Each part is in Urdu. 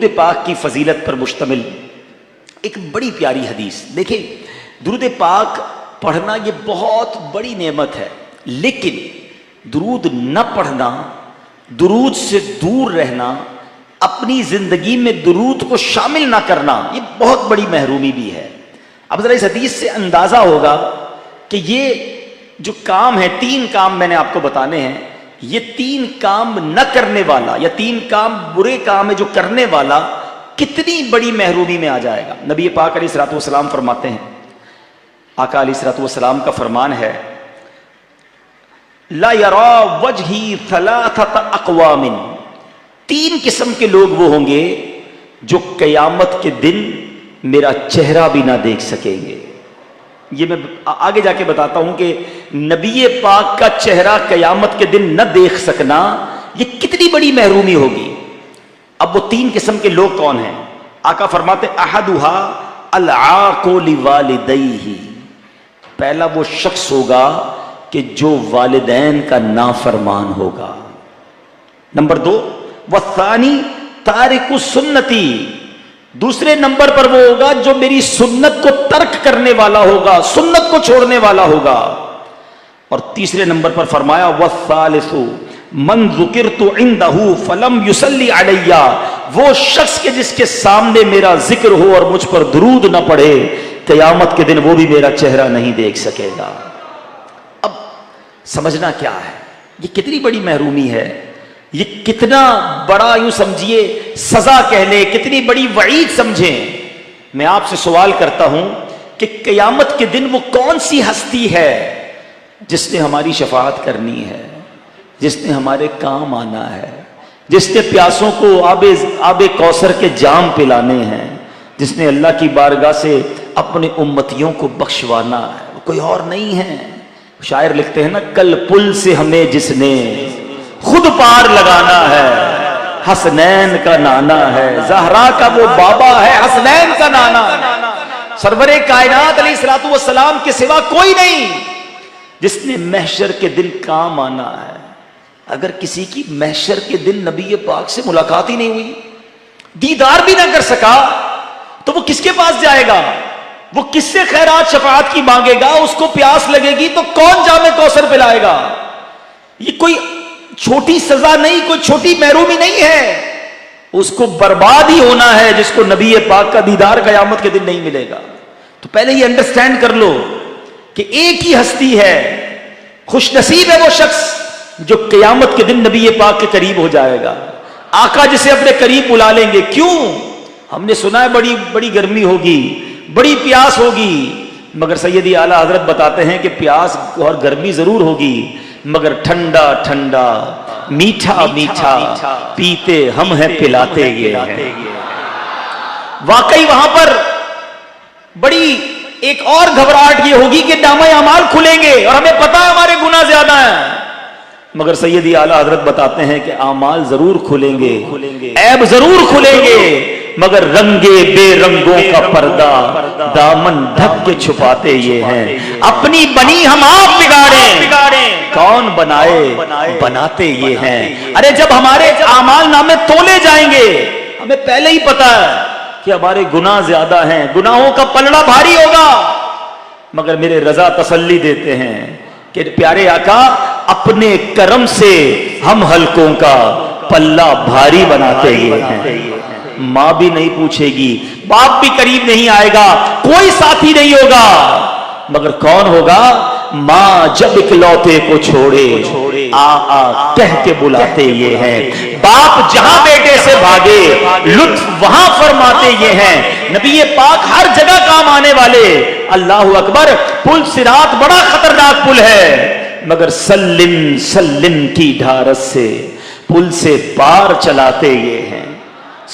درود پاک کی فضیلت پر مشتمل ایک بڑی پیاری حدیث دیکھیں. درود پاک پڑھنا یہ بہت بڑی نعمت ہے، لیکن درود نہ پڑھنا، درود سے دور رہنا، اپنی زندگی میں درود کو شامل نہ کرنا، یہ بہت بڑی محرومی بھی ہے. اب ذرا اس حدیث سے اندازہ ہوگا کہ یہ جو کام ہے، 3 کام میں نے آپ کو بتانے ہیں، یہ 3 کام نہ کرنے والا یا 3 کام برے کام ہے جو کرنے والا کتنی بڑی محرومی میں آ جائے گا. نبی پاک علیہ الصلوۃ والسلام فرماتے ہیں، آقا علیہ الصلوۃ والسلام کا فرمان ہے، لا یرا وجہی ثلاثۃ اقوام، 3 قسم کے لوگ وہ ہوں گے جو قیامت کے دن میرا چہرہ بھی نہ دیکھ سکیں گے. یہ میں آگے جا کے بتاتا ہوں کہ نبی پاک کا چہرہ قیامت کے دن نہ دیکھ سکنا یہ کتنی بڑی محرومی ہوگی. اب وہ 3 قسم کے لوگ کون ہیں؟ آقا فرماتے احدھا العاق لوالدیہ، پہلا وہ شخص ہوگا کہ جو والدین کا نافرمان ہوگا. نمبر 2 والثانی تارک سنتی، دوسرے نمبر پر وہ ہوگا جو میری سنت کو ترک کرنے والا ہوگا، سنت کو چھوڑنے والا ہوگا. اور تیسرے نمبر پر فرمایا والثالث من ذکرت عنده فلم يصلی علی، وہ شخص کے جس کے سامنے میرا ذکر ہو اور مجھ پر درود نہ پڑھے، قیامت کے دن وہ بھی میرا چہرہ نہیں دیکھ سکے گا. اب سمجھنا کیا ہے، یہ کتنی بڑی محرومی ہے، یہ کتنا بڑا یوں سمجھیے سزا کہہ لے، کتنی بڑی وعید سمجھیں. میں آپ سے سوال کرتا ہوں کہ قیامت کے دن وہ کون سی ہستی ہے جس نے ہماری شفاعت کرنی ہے، جس نے ہمارے کام آنا ہے، جس نے پیاسوں کو آب کوثر کے جام پلانے ہیں، جس نے اللہ کی بارگاہ سے اپنے امتیوں کو بخشوانا ہے، کوئی اور نہیں ہے. شاعر لکھتے ہیں نا، کل پل سے ہمیں جس نے خود پار لگانا ہے، حسنین کا نانا ہے، زہرا کا وہ بابا ہے، حسنین کا نانا. سرور کائنات علیہ الصلوۃ والسلام کے سوا کوئی نہیں جس نے محشر کے دن کام آنا ہے. اگر کسی کی محشر کے دن نبی پاک سے ملاقات ہی نہیں ہوئی، دیدار بھی نہ کر سکا، تو وہ کس کے پاس جائے گا؟ وہ کس سے خیرات شفاعت کی مانگے گا؟ اس کو پیاس لگے گی تو کون جام کوثر پلائے گا؟ یہ کوئی چھوٹی سزا نہیں، کوئی چھوٹی محرومی نہیں ہے. اس کو برباد ہی ہونا ہے جس کو نبی پاک کا دیدار قیامت کے دن نہیں ملے گا. تو پہلے یہ انڈرسٹینڈ کر لو کہ ایک ہی ہستی ہے، خوش نصیب ہے وہ شخص جو قیامت کے دن نبی پاک کے قریب ہو جائے گا. آقا جسے اپنے قریب بلا لیں گے. کیوں؟ ہم نے سنا ہے بڑی بڑی گرمی ہوگی، بڑی پیاس ہوگی، مگر سیدی اعلیٰ حضرت بتاتے ہیں کہ پیاس اور گرمی ضرور ہوگی، مگر ٹھنڈا ٹھنڈا میٹھا میٹھا پیتے ہم ہیں پلاتے یہ ہیں. واقعی وہاں پر بڑی ایک اور گھبراہٹ یہ ہوگی کہ نامہ اعمال کھلیں گے اور ہمیں پتہ ہے ہمارے گناہ زیادہ ہیں، مگر سیدی اعلیٰ حضرت بتاتے ہیں کہ اعمال ضرور کھلیں گے، عیب ضرور کھلیں گے، مگر رنگے بے رنگوں کا پردہ دامن ڈھک کے چھپاتے یہ ہیں. اپنی بنی ہم آپ بگاڑیں، کون بنائے بناتے یہ ہیں. ارے جب ہمارے اعمال نامے تولے جائیں گے، ہمیں پہلے ہی پتا ہے کہ ہمارے گناہ زیادہ ہیں، گناہوں کا پلڑا بھاری ہوگا، مگر میرے رضا تسلی دیتے ہیں کہ پیارے آقا اپنے کرم سے ہم حلقوں کا پلہ بھاری بناتے یہ ہیں. ماں بھی نہیں پوچھے گی، باپ بھی قریب نہیں آئے گا، کوئی ساتھی نہیں ہوگا، مگر کون ہوگا؟ ماں جب اکلوتے کو چھوڑے آ کہہ کے بلاتے یہ ہیں. باپ جہاں بیٹے سے بھاگے لطف وہاں فرماتے یہ ہیں. نبی پاک ہر جگہ کام آنے والے. اللہ اکبر. پل صراط بڑا خطرناک پل ہے، مگر سلم سلم کی ڈھارس سے پل سے پار چلاتے یہ ہیں.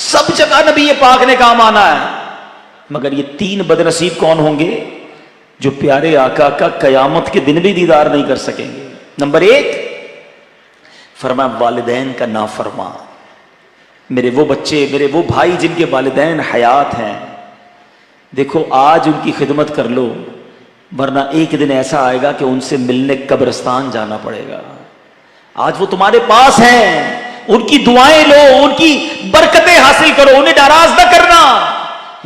سب جگہ نبی پاک نے کام آنا ہے، مگر یہ 3 بدنصیب کون ہوں گے جو پیارے آقا کا قیامت کے دن بھی دیدار نہیں کر سکیں گے؟ نمبر 1 فرمایا والدین کا نافرمان. میرے وہ بچے، میرے وہ بھائی جن کے والدین حیات ہیں، دیکھو آج ان کی خدمت کر لو، ورنہ ایک دن ایسا آئے گا کہ ان سے ملنے قبرستان جانا پڑے گا. آج وہ تمہارے پاس ہیں، ان کی دعائیں لو، ان کی برکتیں حاصل کرو، انہیں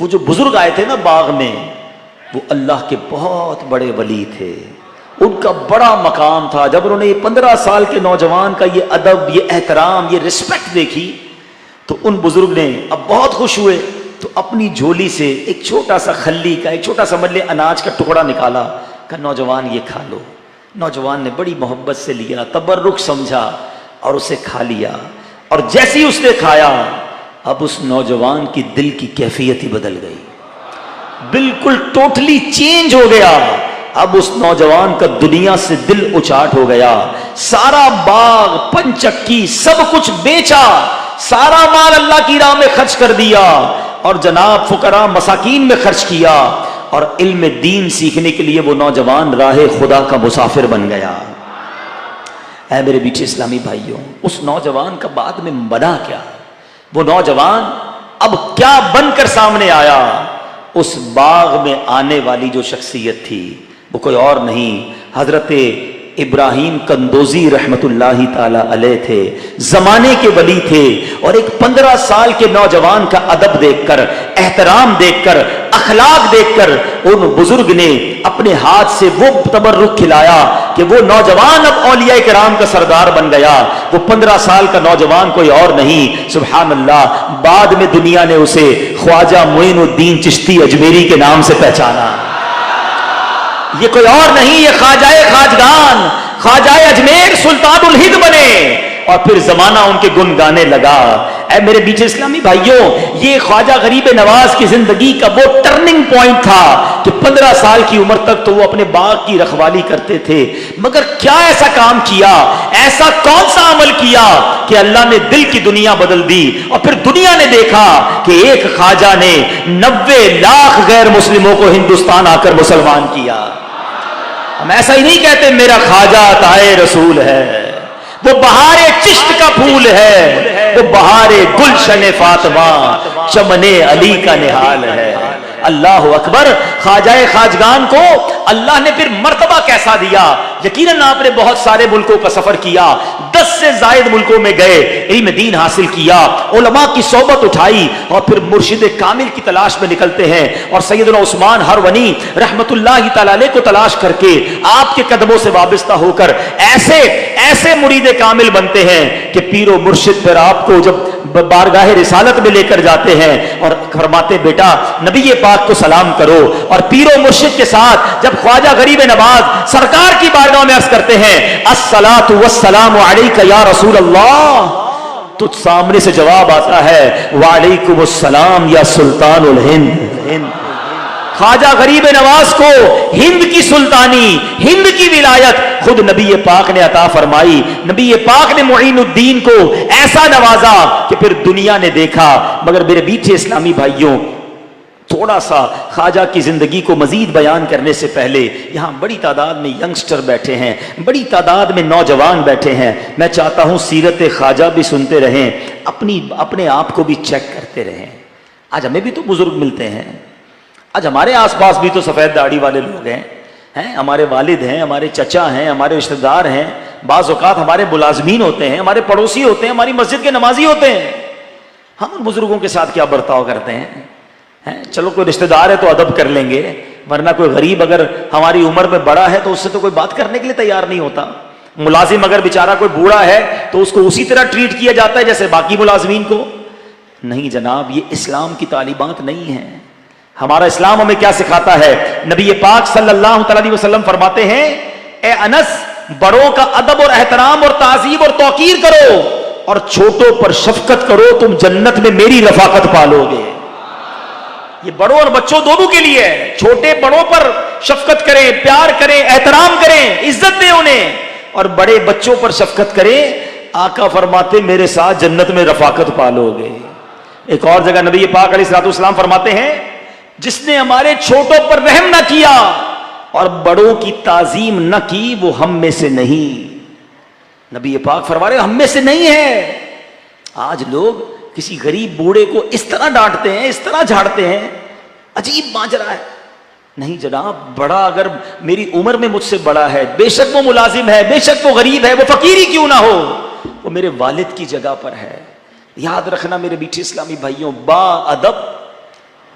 وہ جو بزرگ آئے تھے نا باغ میں، وہ اللہ کے بہت بڑے ولی تھے، ان کا بڑا مقام تھا. جب انہوں نے یہ 15 سال کے نوجوان کا یہ ادب، یہ احترام، یہ رسپیکٹ دیکھی تو ان بزرگ نے اب بہت خوش ہوئے، تو اپنی جھولی سے ایک چھوٹا سا کھلی کا، ایک چھوٹا سا ملے اناج کا ٹکڑا نکالا، کہا نوجوان یہ کھا لو. نوجوان نے بڑی محبت سے لیا، تبرک سمجھا اور اسے کھا لیا. اور جیسی اس نے کھایا، اب اس نوجوان کی دل کی کیفیت ہی بدل گئی، بالکل ٹوٹلی چینج ہو گیا. اب اس نوجوان کا دنیا سے دل اچاٹ ہو گیا. سارا باغ، پنچکی، سب کچھ بیچا، سارا مال اللہ کی راہ میں خرچ کر دیا اور جناب فقراء مساکین میں خرچ کیا، اور علم دین سیکھنے کے لیے وہ نوجوان راہ خدا کا مسافر بن گیا. اے میرے بیٹے اسلامی بھائیوں، اس نوجوان کا بعد میں بنا کیا؟ وہ نوجوان اب کیا بن کر سامنے آیا؟ اس باغ میں آنے والی جو شخصیت تھی وہ کوئی اور نہیں، حضرت ابراہیم کندوزی رحمت اللہ تعالی علیہ تھے. زمانے کے ولی تھے، اور ایک 15 سال کے نوجوان کا ادب دیکھ کر، احترام دیکھ کر، اخلاق دیکھ کر ان بزرگ نے اپنے ہاتھ سے وہ تبرک کھلایا کہ وہ نوجوان اب اولیاء کرام کا سردار بن گیا. وہ 15 سال کا نوجوان کوئی اور نہیں، سبحان اللہ. بعد میں دنیا نے اسے خواجہ معین الدین چشتی اجمیری کے نام سے پہچانا. یہ کوئی اور نہیں، یہ خواجہ خواجگان، خواجہ اجمیر سلطان الہند بنے، اور پھر زمانہ ان کے گن گانے لگا. اے میرے بیچ اسلامی بھائیوں، یہ خواجہ غریب نواز کی زندگی کا وہ ٹرننگ پوائنٹ تھا کہ 15 سال کی عمر تک تو وہ اپنے باغ کی رکھوالی کرتے تھے، مگر کیا ایسا کام کیا، ایسا کون سا عمل کیا کہ اللہ نے دل کی دنیا بدل دی. اور پھر دنیا نے دیکھا کہ ایک خواجہ نے 90 لاکھ غیر مسلموں کو ہندوستان آ کر مسلمان کیا. ہم ایسا ہی نہیں کہتے میرا خواجہ عطائے رسول ہے، وہ بہار چشت کا پھول ہے، وہ بہار گلشن فاطمہ، چمن علی کا نہال ہے. اللہ اکبر. خواجہ خواجگان کو اللہ نے پھر مرتبہ کیسا دیا. یقیناً آپ نے بہت سارے ملکوں کا سفر کیا، 10 سے زائد ملکوں میں گئے، علم دین حاصل کیا، علماء کی صحبت اٹھائی، اور پھر مرشد کامل کی تلاش میں نکلتے ہیں. اور سیدنا عثمان ہرونی رحمت اللہ تعالی علیہ کو تلاش کر کے آپ کے قدموں سے وابستہ ہو کر ایسے مرید کامل بنتے ہیں کہ پیر و مرشد پھر آپ کو جب بارگاہ رسالت میں لے کر جاتے ہیں اور فرماتے بیٹا نبی پاک کو سلام کرو. اور پیر و مرشد کے ساتھ جب خواجہ غریب نواز سرکار کی بارگاہ میں عرض کرتے ہیں الصلاۃ والسلام علیک یا رسول اللہ، تو سامنے سے جواب آتا ہے وعلیکم السلام یا سلطان الہند. خواجہ غریب نواز کو ہند کی سلطانی، ہند کی ولایت خود نبی پاک نے عطا فرمائی. نبی پاک نے معین الدین کو ایسا نوازا کہ پھر دنیا نے دیکھا. مگر میرے بیٹھے اسلامی بھائیوں، تھوڑا سا خواجہ کی زندگی کو مزید بیان کرنے سے پہلے یہاں بڑی تعداد میں ینگسٹر بیٹھے ہیں، بڑی تعداد میں نوجوان بیٹھے ہیں. میں چاہتا ہوں سیرت خواجہ بھی سنتے رہیں، اپنے آپ کو بھی چیک کرتے رہیں. آج ہمیں بھی تو بزرگ ملتے ہیں، آج ہمارے آس پاس بھی تو سفید داڑھی والے لوگ ہیں، ہمارے والد ہیں، ہمارے چچا ہیں، ہمارے رشتہ دار ہیں، بعض اوقات ہمارے ملازمین ہوتے ہیں، ہمارے پڑوسی ہوتے ہیں، ہماری مسجد کے نمازی ہوتے ہیں. ہم ان بزرگوں کے ساتھ کیا برتاؤ کرتے ہیں؟ چلو کوئی رشتہ دار ہے تو ادب کر لیں گے، ورنہ کوئی غریب اگر ہماری عمر میں بڑا ہے تو اس سے تو کوئی بات کرنے کے لیے تیار نہیں ہوتا. ملازم اگر بیچارہ کوئی بوڑھا ہے تو اس کو اسی طرح ٹریٹ کیا جاتا ہے جیسے باقی ملازمین کو. نہیں جناب، یہ اسلام کی تعلیمات نہیں ہیں. ہمارا اسلام ہمیں کیا سکھاتا ہے؟ نبی پاک صلی اللہ علیہ وسلم فرماتے ہیں اے انس، بڑوں کا ادب اور احترام اور تعظیم اور توقیر کرو، اور چھوٹوں پر شفقت کرو، تم جنت میں میری رفاقت پالو گے. یہ بڑوں اور بچوں دونوں کے لیے ہے. چھوٹے بڑوں پر شفقت کریں، پیار کریں، احترام کریں، عزت دیں انہیں، اور بڑے بچوں پر شفقت کریں. آقا فرماتے میرے ساتھ جنت میں رفاقت پالو گے. ایک اور جگہ نبی پاک علیہ الصلوۃ والسلام فرماتے ہیں جس نے ہمارے چھوٹوں پر رحم نہ کیا اور بڑوں کی تعظیم نہ کی وہ ہم میں سے نہیں. نبی پاک فرما رہے ہم میں سے نہیں ہے. آج لوگ کسی غریب بوڑھے کو اس طرح ڈانٹتے ہیں، اس طرح جھاڑتے ہیں، عجیب ماجرا ہے. نہیں جناب، بڑا اگر میری عمر میں مجھ سے بڑا ہے، بے شک وہ ملازم ہے، بے شک وہ غریب ہے، وہ فقیر ہی کیوں نہ ہو، وہ میرے والد کی جگہ پر ہے. یاد رکھنا میرے بیٹھے اسلامی بھائیوں، با ادب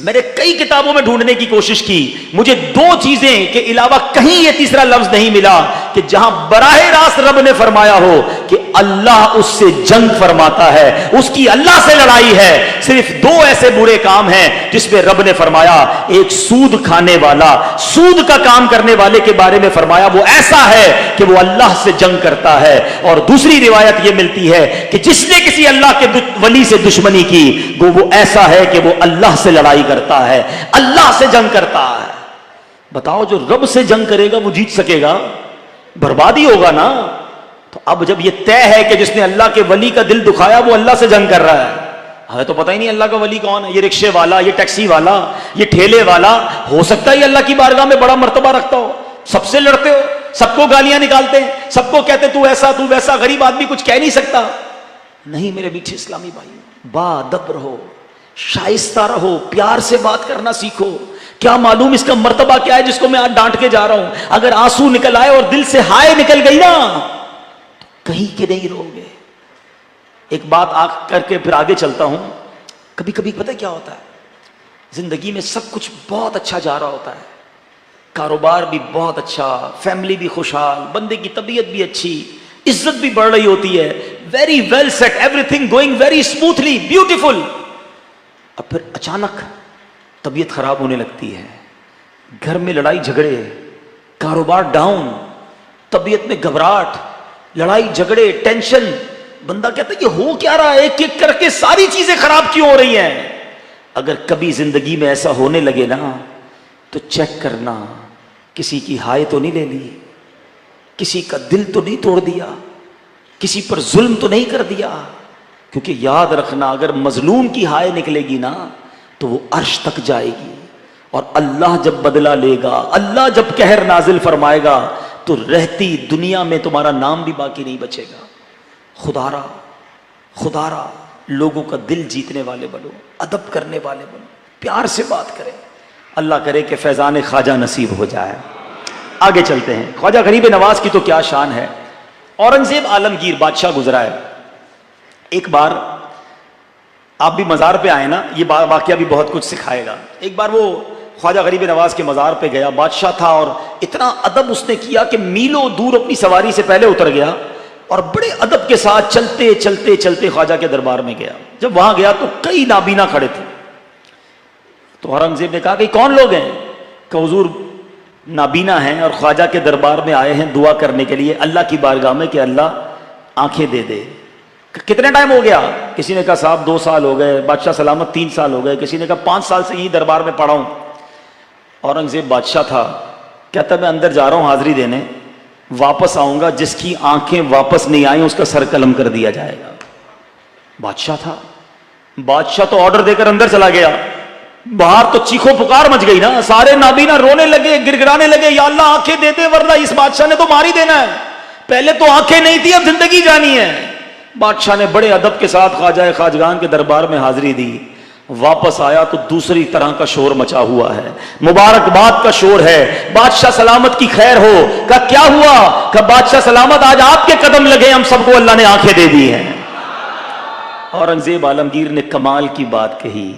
میں نے کئی کتابوں میں ڈھونڈنے کی کوشش کی, مجھے دو چیزیں کے علاوہ کہیں یہ تیسرا لفظ نہیں ملا کہ جہاں براہ راست رب نے فرمایا ہو کہ اللہ اس سے جنگ فرماتا ہے, اس کی اللہ سے لڑائی ہے. صرف دو ایسے برے کام ہیں جس میں رب نے فرمایا, ایک سود کھانے والا, سود کا کام کرنے والے کے بارے میں فرمایا وہ ایسا ہے کہ وہ اللہ سے جنگ کرتا ہے, اور دوسری روایت یہ ملتی ہے کہ جس نے کسی اللہ کے ولی سے دشمنی کی وہ ایسا ہے کہ وہ اللہ سے لڑائی کرتا ہے, اللہ سے جنگ کرتا ہے. بتاؤ جو رب سے جنگ کرے گا وہ جیت سکے گا؟ بربادی ہوگا نا. تو اب جب یہ طے ہے کہ جس نے اللہ کے ولی کا دل دکھایا وہ اللہ سے جنگ کر رہا ہے, ہمیں تو پتہ ہی نہیں اللہ کا ولی کون ہے. یہ رکشے والا, یہ ٹیکسی والا, یہ ٹھیلے والا, ہو سکتا ہے یہ اللہ کی بارگاہ میں بڑا مرتبہ رکھتا ہو, سب سے لڑتے ہو, سب کو گالیاں نکالتے ہیں, سب کو کہتے تو ایسا تو ویسا, غریب آدمی کچھ کہہ نہیں سکتا. نہیں میرے میٹھے اسلامی بھائی, باادب رہو, شائستہ رہو, پیار سے بات کرنا سیکھو. کیا معلوم اس کا مرتبہ کیا ہے جس کو میں آج ڈانٹ کے جا رہا ہوں. اگر آنسو نکل آئے اور دل سے ہائے نکل گئی نا تو کہیں کے نہیں رہو گے. ایک بات کر کے پھر آگے چلتا ہوں. کبھی کبھی پتہ کیا ہوتا ہے, زندگی میں سب کچھ بہت اچھا جا رہا ہوتا ہے, کاروبار بھی بہت اچھا, فیملی بھی خوشحال, بندے کی طبیعت بھی اچھی, عزت بھی بڑھ رہی ہوتی ہے, ویری ویل سیٹ, ایوری تھنگ گوئنگ ویری اسموتھلی, بیوٹیفل. اب پھر اچانک طبیعت خراب ہونے لگتی ہے, گھر میں لڑائی جھگڑے, کاروبار ڈاؤن, طبیعت میں گھبراہٹ, لڑائی جھگڑے, ٹینشن. بندہ کہتا ہے یہ ہو کیا رہا ہے, ایک ایک کر کے ساری چیزیں خراب کیوں ہو رہی ہیں. اگر کبھی زندگی میں ایسا ہونے لگے نا تو چیک کرنا کسی کی ہائے تو نہیں لے لی, کسی کا دل تو نہیں توڑ دیا, کسی پر ظلم تو نہیں کر دیا. کیونکہ یاد رکھنا اگر مظلوم کی ہائے نکلے گی نا تو وہ عرش تک جائے گی, اور اللہ جب بدلہ لے گا, اللہ جب قہر نازل فرمائے گا تو رہتی دنیا میں تمہارا نام بھی باقی نہیں بچے گا. خدا را لوگوں کا دل جیتنے والے بنو, ادب کرنے والے بنو, پیار سے بات کریں. اللہ کرے کہ فیضان خواجہ نصیب ہو جائے. آگے چلتے ہیں. خواجہ غریب نواز کی تو کیا شان ہے. اورنگزیب عالمگیر بادشاہ گزرا ہے. ایک بار آپ بھی مزار پہ آئے نا, یہ واقعہ بھی بہت کچھ سکھائے گا. ایک بار وہ خواجہ غریب نواز کے مزار پہ گیا, بادشاہ تھا, اور اتنا ادب اس نے کیا کہ میلوں دور اپنی سواری سے پہلے اتر گیا اور بڑے ادب کے ساتھ چلتے چلتے چلتے خواجہ کے دربار میں گیا. جب وہاں گیا تو کئی نابینا کھڑے تھے. تو اورنگزیب نے کہا کہ کون لوگ ہیں؟ کہ حضور نابینا ہیں اور خواجہ کے دربار میں آئے ہیں دعا کرنے کے لیے اللہ کی بارگاہ میں کہ اللہ آنکھیں دے دے. کتنے ٹائم ہو گیا؟ کسی نے کہا صاحب 2 سال ہو گئے. بادشاہ سلامت 3 سال ہو گئے. کسی نے کہا 5 سال سے یہی دربار میں پڑا ہوں. اورنگزیب بادشاہ تھا, کہتا میں اندر جا رہا ہوں حاضری دینے, واپس آؤں گا, جس کی آنکھیں واپس نہیں آئیں اس کا سر قلم کر دیا جائے گا. بادشاہ تھا, بادشاہ تو آرڈر دے کر اندر چلا گیا. باہر تو چیخو پکار مچ گئی نا, سارے نابینا رونے لگے, گر گرانے لگے, یا اللہ آنکھیں دے دے ورنہ اس بادشاہ نے تو مار ہی دینا ہے. پہلے تو آنکھیں نہیں تھی, اب زندگی جانی ہے. بادشاہ نے بڑے ادب کے ساتھ خواجہ خواجگان کے دربار میں حاضری دی. واپس آیا تو دوسری طرح کا شور مچا ہوا ہے, مبارکباد کا شور ہے. بادشاہ سلامت کی خیر ہو. کہا کیا ہوا؟ کہ بادشاہ سلامت آج آپ کے قدم لگے, ہم سب کو اللہ نے آنکھیں دے دی ہیں. اورنگزیب عالمگیر نے کمال کی بات کہی.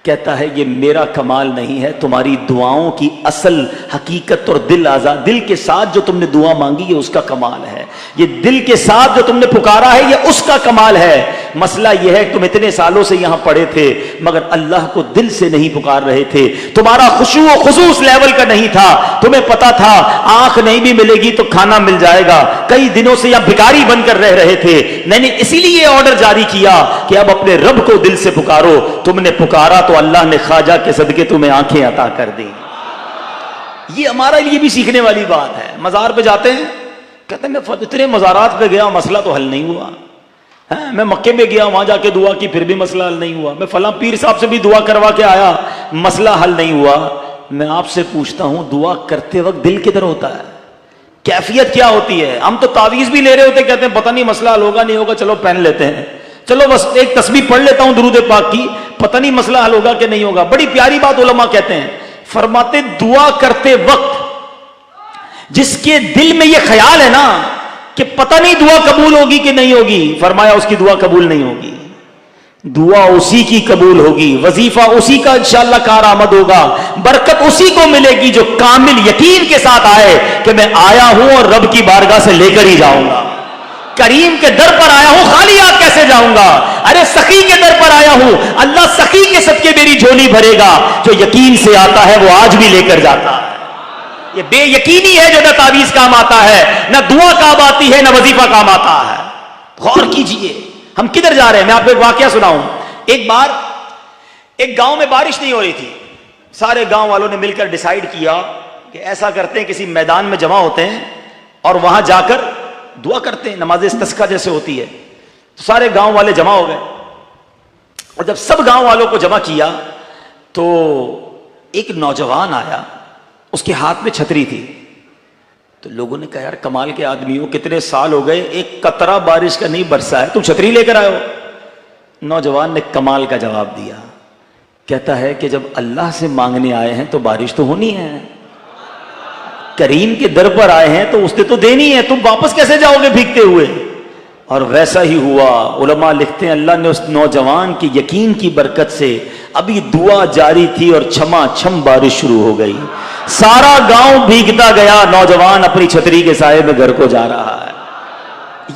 کہتا ہے یہ میرا کمال نہیں ہے, تمہاری دعاؤں کی اصل حقیقت اور دل کے ساتھ جو تم نے دعا مانگی یہ اس کا کمال ہے. یہ دل کے ساتھ جو تم نے پکارا ہے یہ اس کا کمال ہے. مسئلہ یہ ہے کہ تم اتنے سالوں سے یہاں پڑے تھے مگر اللہ کو دل سے نہیں پکار رہے تھے. تمہارا خشوع و خضوع اس لیول کا نہیں تھا. تمہیں پتا تھا آنکھ نہیں بھی ملے گی تو کھانا مل جائے گا. کئی دنوں سے یہاں بھکاری بن کر رہ رہے تھے. میں نے اسی لیے آرڈر جاری کیا کہ اب اپنے رب کو دل سے پکارو. تم نے پکارا تو اللہ نے خواجہ کے صدقے تمہیں آنکھیں عطا کر دی. یہ ہمارے لیے بھی سیکھنے والی بات ہے. مزار پہ جاتے ہیں, کہتے ہیں میں اتنے مزارات پہ گیا مسئلہ تو حل نہیں ہوا. میں مکے میں گیا وہاں جا کے دعا کی پھر بھی مسئلہ حل نہیں ہوا. میں فلاں پیر صاحب سے بھی دعا کروا کے آیا مسئلہ حل نہیں ہوا. میں آپ سے پوچھتا ہوں دعا کرتے وقت دل کدھر ہوتا ہے؟ کیفیت کیا ہوتی ہے؟ ہم تو تعویذ بھی لے رہے ہوتے, کہتے ہیں پتہ نہیں مسئلہ حل ہوگا نہیں ہوگا, چلو پہن لیتے ہیں, چلو بس ایک تسبیح پڑھ لیتا ہوں درود پاک کی, پتہ نہیں مسئلہ حل ہوگا کہ نہیں ہوگا. بڑی پیاری بات علماء کہتے ہیں, فرماتے دعا کرتے وقت جس کے دل میں یہ خیال ہے نا کہ پتہ نہیں دعا قبول ہوگی کہ نہیں ہوگی, فرمایا اس کی دعا قبول نہیں ہوگی. دعا اسی کی قبول ہوگی, وظیفہ اسی کا انشاءاللہ کارآمد ہوگا, برکت اسی کو ملے گی جو کامل یقین کے ساتھ آئے کہ میں آیا ہوں اور رب کی بارگاہ سے لے کر ہی جاؤں گا. کریم کے در پر آیا ہوں, خالی ہاتھ کیسے جاؤں گا؟ ارے سخی کے در پر آیا ہوں, اللہ سخی کے صدقے میری جھولی بھرے گا. جو یقین سے آتا ہے وہ آج بھی لے کر جاتا ہے. یہ بے یقینی ہے جو نہ تعویذ کام آتا ہے, نہ دعا کام آتی ہے, نہ وظیفہ کام آتا ہے. غور کیجئے ہم کدھر جا رہے ہیں. میں آپ کو ایک واقعہ سناؤں. ایک بار ایک گاؤں میں بارش نہیں ہو رہی تھی. سارے گاؤں والوں نے مل کر ڈیسائیڈ کیا کہ ایسا کرتے ہیں, کسی میدان میں جمع ہوتے ہیں اور وہاں جا کر دعا کرتے ہیں, نماز استسقا جیسے ہوتی ہے. تو سارے گاؤں والے جمع ہو گئے, اور جب سب گاؤں والوں کو جمع کیا تو ایک نوجوان آیا, اس کے ہاتھ میں چھتری تھی. تو لوگوں نے کہا یار کمال کے آدمی ہو, کتنے سال ہو گئے ایک قطرہ بارش کا نہیں برسا ہے, تم چھتری لے کر آئے ہو. نوجوان نے کمال کا جواب دیا, کہتا ہے کہ جب اللہ سے مانگنے آئے ہیں تو بارش تو ہونی ہے, کریم کے در پر آئے ہیں تو اس نے تو دینی ہے, تم واپس کیسے جاؤ گے بھیگتے ہوئے. اور ویسا ہی ہوا. علماء لکھتے ہیں اللہ نے اس نوجوان کی یقین کی برکت سے, ابھی دعا جاری تھی اور چھما چھم بارش شروع ہو گئی. سارا گاؤں بھیگتا گیا, نوجوان اپنی چھتری کے سائے میں گھر کو جا رہا ہے.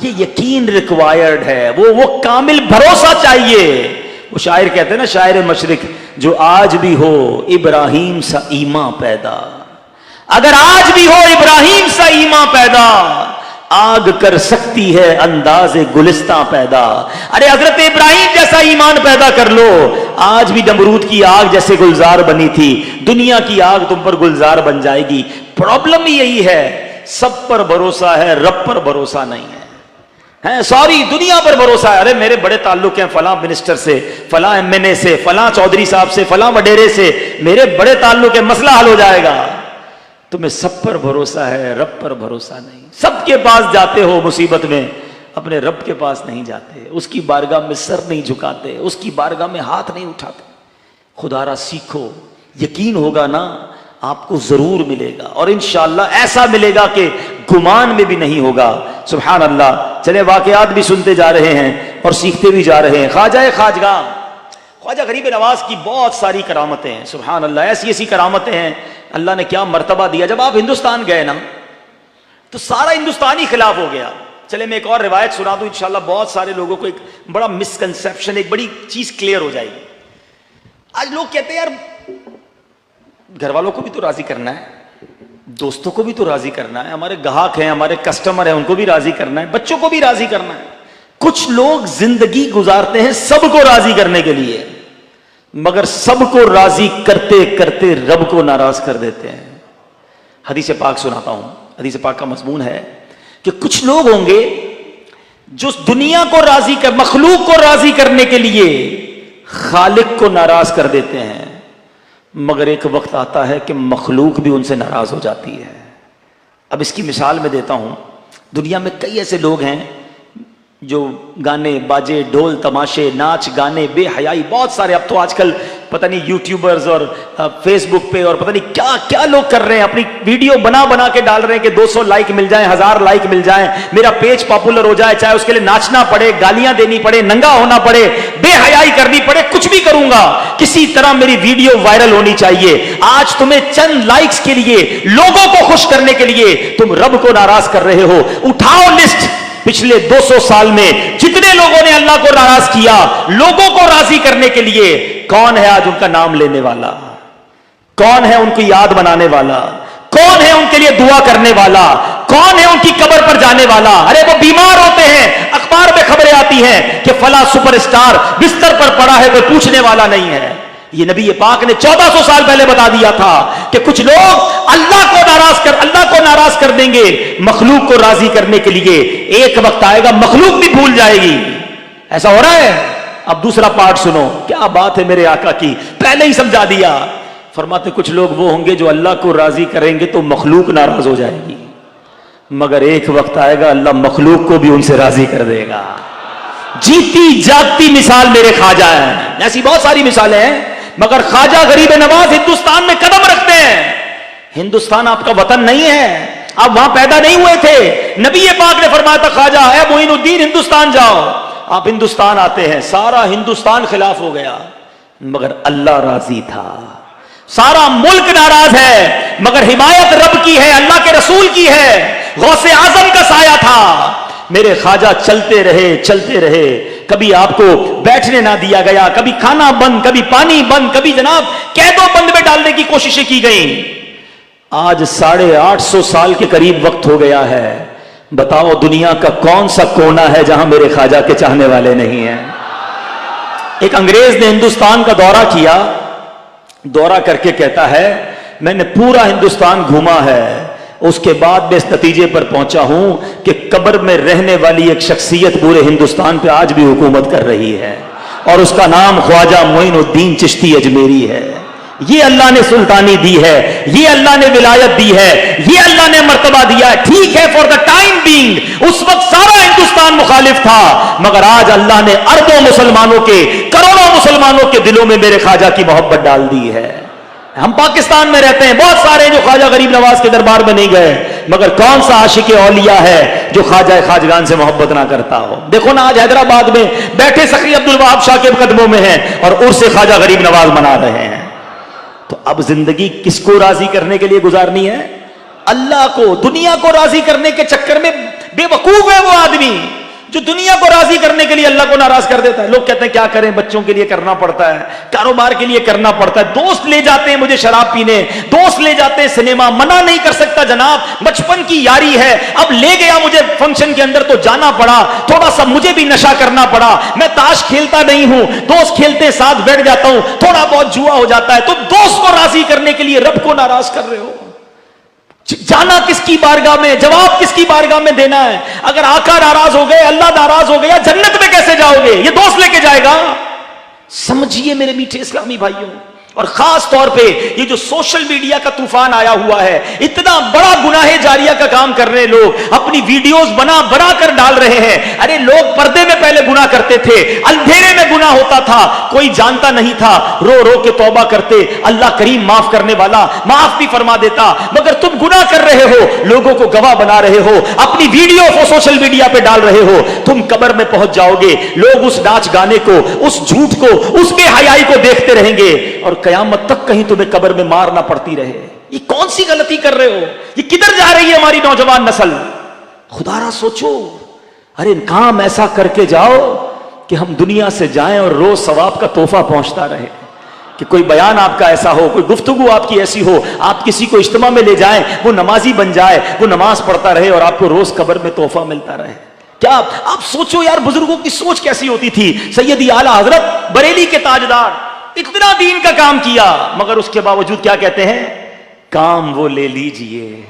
یہ یقین ریکوائرڈ ہے, وہ کامل بھروسہ چاہیے. وہ شاعر کہتے ہیں نا, شاعر مشرق, جو آج بھی ہو ابراہیم سا ایمان پیدا, اگر آج بھی ہو ابراہیم سا ایمان پیدا, آگ کر سکتی ہے انداز گلستان پیدا. ارے حضرت ابراہیم جیسا ایمان پیدا کر لو, آج بھی نمرود کی آگ جیسے گلزار بنی تھی, دنیا کی آگ تم پر گلزار بن جائے گی. پرابلم ہی یہی ہے, سب پر بھروسہ ہے, رب پر بھروسہ نہیں ہے. ساری دنیا پر بھروسہ ہے. ارے میرے بڑے تعلق ہیں فلاں منسٹر سے, فلاں ایم این اے سے, فلاں چودھری صاحب سے, فلاں وڈیرے سے, میرے بڑے تعلق ہیں, مسئلہ حل ہو جائے گا. تمہیں سب پر بھروسہ ہے, رب پر بھروسہ نہیں. سب کے پاس جاتے ہو مصیبت میں, اپنے رب کے پاس نہیں جاتے, اس کی بارگاہ میں سر نہیں جھکاتے, اس کی بارگاہ میں ہاتھ نہیں اٹھاتے. خدا را سیکھو, یقین ہوگا نا آپ کو ضرور ملے گا, اور انشاءاللہ ایسا ملے گا کہ گمان میں بھی نہیں ہوگا. سبحان اللہ. چلے واقعات بھی سنتے جا رہے ہیں اور سیکھتے بھی جا رہے ہیں. خواجہ غریب نواز کی بہت ساری کرامتیں ہیں. سبحان اللہ, ایسی ایسی کرامتیں ہیں, اللہ نے کیا مرتبہ دیا. جب آپ ہندوستان گئے نا تو سارا ہندوستان ہی خلاف ہو گیا. چلے میں ایک اور روایت سنا دوں, انشاءاللہ بہت سارے لوگوں کو ایک بڑا مسکنسیپشن, ایک بڑی چیز کلیئر ہو جائے گی. آج لوگ کہتے ہیں یار گھر والوں کو بھی تو راضی کرنا ہے, دوستوں کو بھی تو راضی کرنا ہے, ہمارے گاہک ہیں, ہمارے کسٹمر ہیں, ان کو بھی راضی کرنا ہے, بچوں کو بھی راضی کرنا ہے. کچھ لوگ زندگی گزارتے ہیں سب کو راضی کرنے کے لیے, مگر سب کو راضی کرتے کرتے رب کو ناراض کر دیتے ہیں. حدیث پاک سناتا ہوں. حدیث پاک کا مضمون ہے کہ کچھ لوگ ہوں گے جو دنیا کو راضی کر, مخلوق کو راضی کرنے کے لیے خالق کو ناراض کر دیتے ہیں, مگر ایک وقت آتا ہے کہ مخلوق بھی ان سے ناراض ہو جاتی ہے. اب اس کی مثال میں دیتا ہوں. دنیا میں کئی ایسے لوگ ہیں جو گانے باجے, ڈھول تماشے, ناچ گانے, بے حیائی, بہت سارے. اب تو آج کل پتہ نہیں یوٹیوبرز اور فیس بک پہ اور پتہ نہیں کیا کیا لوگ کر رہے ہیں, اپنی ویڈیو بنا کے ڈال رہے ہیں کہ 200 لائک مل جائیں, 1000 لائک مل جائیں, میرا پیج پاپولر ہو جائے, چاہے اس کے لیے ناچنا پڑے, گالیاں دینی پڑے, ننگا ہونا پڑے, بے حیائی کرنی پڑے, کچھ بھی کروں گا, کسی طرح میری ویڈیو وائرل ہونی چاہیے. آج تمہیں چند لائکس کے لیے, لوگوں کو خوش کرنے کے لیے تم رب کو ناراض کر رہے ہو. اٹھاؤ لسٹ, پچھلے 200 سال میں جتنے لوگوں نے اللہ کو ناراض کیا, لوگوں کو راضی کرنے کے لیے, کون ہے آج ان کا نام لینے والا, کون ہے ان کی یاد بنانے والا, کون ہے ان کے لیے دعا کرنے والا, کون ہے ان کی قبر پر جانے والا. ارے وہ بیمار ہوتے ہیں, اخبار میں خبریں آتی ہیں کہ فلاں سپر اسٹار بستر پر پڑا ہے, کوئی پوچھنے والا نہیں ہے. یہ نبی پاک نے 1400 سال پہلے بتا دیا تھا کہ کچھ لوگ اللہ کو ناراض کر دیں گے مخلوق کو راضی کرنے کے لیے. ایک وقت آئے گا مخلوق بھی بھول جائے گی. ایسا ہو رہا ہے. اب دوسرا پارٹ سنو, کیا بات ہے میرے آقا کی, پہلے ہی سمجھا دیا. فرماتے کچھ لوگ وہ ہوں گے جو اللہ کو راضی کریں گے تو مخلوق ناراض ہو جائے گی, مگر ایک وقت آئے گا اللہ مخلوق کو بھی ان سے راضی کر دے گا. جیتی جاگتی مثال میرے خواجہ ہیں. ایسی بہت ساری مثالیں ہیں, مگر خواجہ غریب نواز ہندوستان میں قدم رکھتے ہیں. ہندوستان آپ کا وطن نہیں ہے, آپ وہاں پیدا نہیں ہوئے تھے. نبی پاک نے فرمایا تھا خواجہ اے معین الدین ہندوستان جاؤ. آپ ہندوستان آتے ہیں، سارا ہندوستان خلاف ہو گیا مگر اللہ راضی تھا، سارا ملک ناراض ہے مگر حمایت رب کی ہے، اللہ کے رسول کی ہے، غوث اعظم کا سایہ تھا۔ میرے خواجہ چلتے رہے، کبھی آپ کو بیٹھنے نہ دیا گیا، کبھی کھانا بند، کبھی پانی بند، کبھی جناب قید و بند میں ڈالنے کی کوششیں کی گئیں۔ آج 850 سال کے قریب وقت ہو گیا ہے، بتاؤ دنیا کا کون سا کونا ہے جہاں میرے خواجہ کے چاہنے والے نہیں ہیں؟ ایک انگریز نے ہندوستان کا دورہ کیا، دورہ کر کے کہتا ہے میں نے پورا ہندوستان گھوما ہے، اس کے بعد میں اس نتیجے پر پہنچا ہوں کہ قبر میں رہنے والی ایک شخصیت پورے ہندوستان پہ آج بھی حکومت کر رہی ہے اور اس کا نام خواجہ معین الدین چشتی اجمیری ہے۔ یہ اللہ نے سلطانی دی ہے، یہ اللہ نے ولایت دی ہے، یہ اللہ نے مرتبہ دیا ہے۔ ٹھیک ہے فار دا ٹائم بینگ اس وقت سارا ہندوستان مخالف تھا مگر آج اللہ نے اربوں مسلمانوں کے، کروڑوں مسلمانوں کے دلوں میں میرے خواجہ کی محبت ڈال دی ہے۔ ہم پاکستان میں رہتے ہیں، بہت سارے جو خواجہ غریب نواز کے دربار میں نہیں گئے مگر کون سا عاشق اولیاء ہے جو خواجہ خواجگان سے محبت نہ کرتا ہو؟ دیکھو نا آج حیدرآباد میں بیٹھے سخی عبد الوہاب شاہ کے قدموں میں ہیں اور عرس خواجہ غریب نواز منا رہے ہیں۔ تو اب زندگی کس کو راضی کرنے کے لیے گزارنی ہے؟ اللہ کو۔ دنیا کو راضی کرنے کے چکر میں بے وقوف ہے وہ آدمی جو دنیا کو راضی کرنے کے لیے اللہ کو ناراض کر دیتا ہے۔ لوگ کہتے ہیں کیا کریں، بچوں کے لیے کرنا پڑتا ہے، کاروبار کے لیے کرنا پڑتا ہے، دوست لے جاتے ہیں مجھے شراب پینے، دوست لے جاتے ہیں سنیما، منع نہیں کر سکتا جناب، بچپن کی یاری ہے، اب لے گیا مجھے فنکشن کے اندر تو جانا پڑا، تھوڑا سا مجھے بھی نشہ کرنا پڑا، میں تاش کھیلتا نہیں ہوں، دوست کھیلتے ساتھ بیٹھ جاتا ہوں، تھوڑا بہت جوا ہو جاتا ہے۔ تو دوست کو راضی کرنے کے لیے رب کو ناراض کر رہے ہو۔ جانا کس کی بارگاہ میں، جواب کس کی بارگاہ میں دینا ہے؟ اگر آقا ناراض ہو گئے، اللہ ناراض ہو گیا، جنت میں کیسے جاؤ گے؟ یہ دوست لے کے جائے گا؟ سمجھیے میرے میٹھے اسلامی بھائیوں، اور خاص طور پہ یہ جو سوشل میڈیا کا طوفان آیا ہوا ہے، اتنا بڑا گناہ جاریہ کا کام کر رہے لوگ، اپنی ویڈیوز بنا کر ڈال رہے ہیں۔ ارے لوگ پردے میں پہلے گناہ کرتے تھے، اندھیرے میں گناہ ہوتا تھا، کوئی جانتا نہیں تھا، رو رو کے توبہ کرتے، اللہ کریم معاف کرنے والا معاف بھی فرما دیتا، مگر تم گناہ کر رہے ہو، لوگوں کو گواہ بنا رہے ہو، اپنی ویڈیو کو سوشل میڈیا پہ ڈال رہے ہو، تم قبر میں پہنچ جاؤ گے، لوگ اس ناچ گانے کو، اس جھوٹ کو، اس بے حیائی کو دیکھتے رہیں گے اور قیامت تک کہیں تمہیں قبر میں مار نہ پڑتی رہے۔ یہ کون سی غلطی کر رہے ہو؟ یہ کدھر جا رہی ہے ہماری نوجوان نسل؟ خدا را سوچو، ارے کام ایسا کر کے جاؤ کہ ہم دنیا سے جائیں اور روز ثواب کا تحفہ پہنچتا رہے، کہ کوئی بیان آپ کا ایسا ہو، کوئی گفتگو آپ کی ایسی ہو، آپ کسی کو اجتماع میں لے جائیں، وہ نمازی بن جائے، وہ نماز پڑھتا رہے اور آپ کو روز قبر میں تحفہ ملتا رہے۔ کیا آپ سوچو یار، بزرگوں کی سوچ کیسی ہوتی تھی؟ سیدی اعلیٰ حضرت بریلی کے تاجدار اتنا دین کا کام کیا مگر اس کے باوجود کیا کہتے ہیں؟ کام وہ لے لیجئے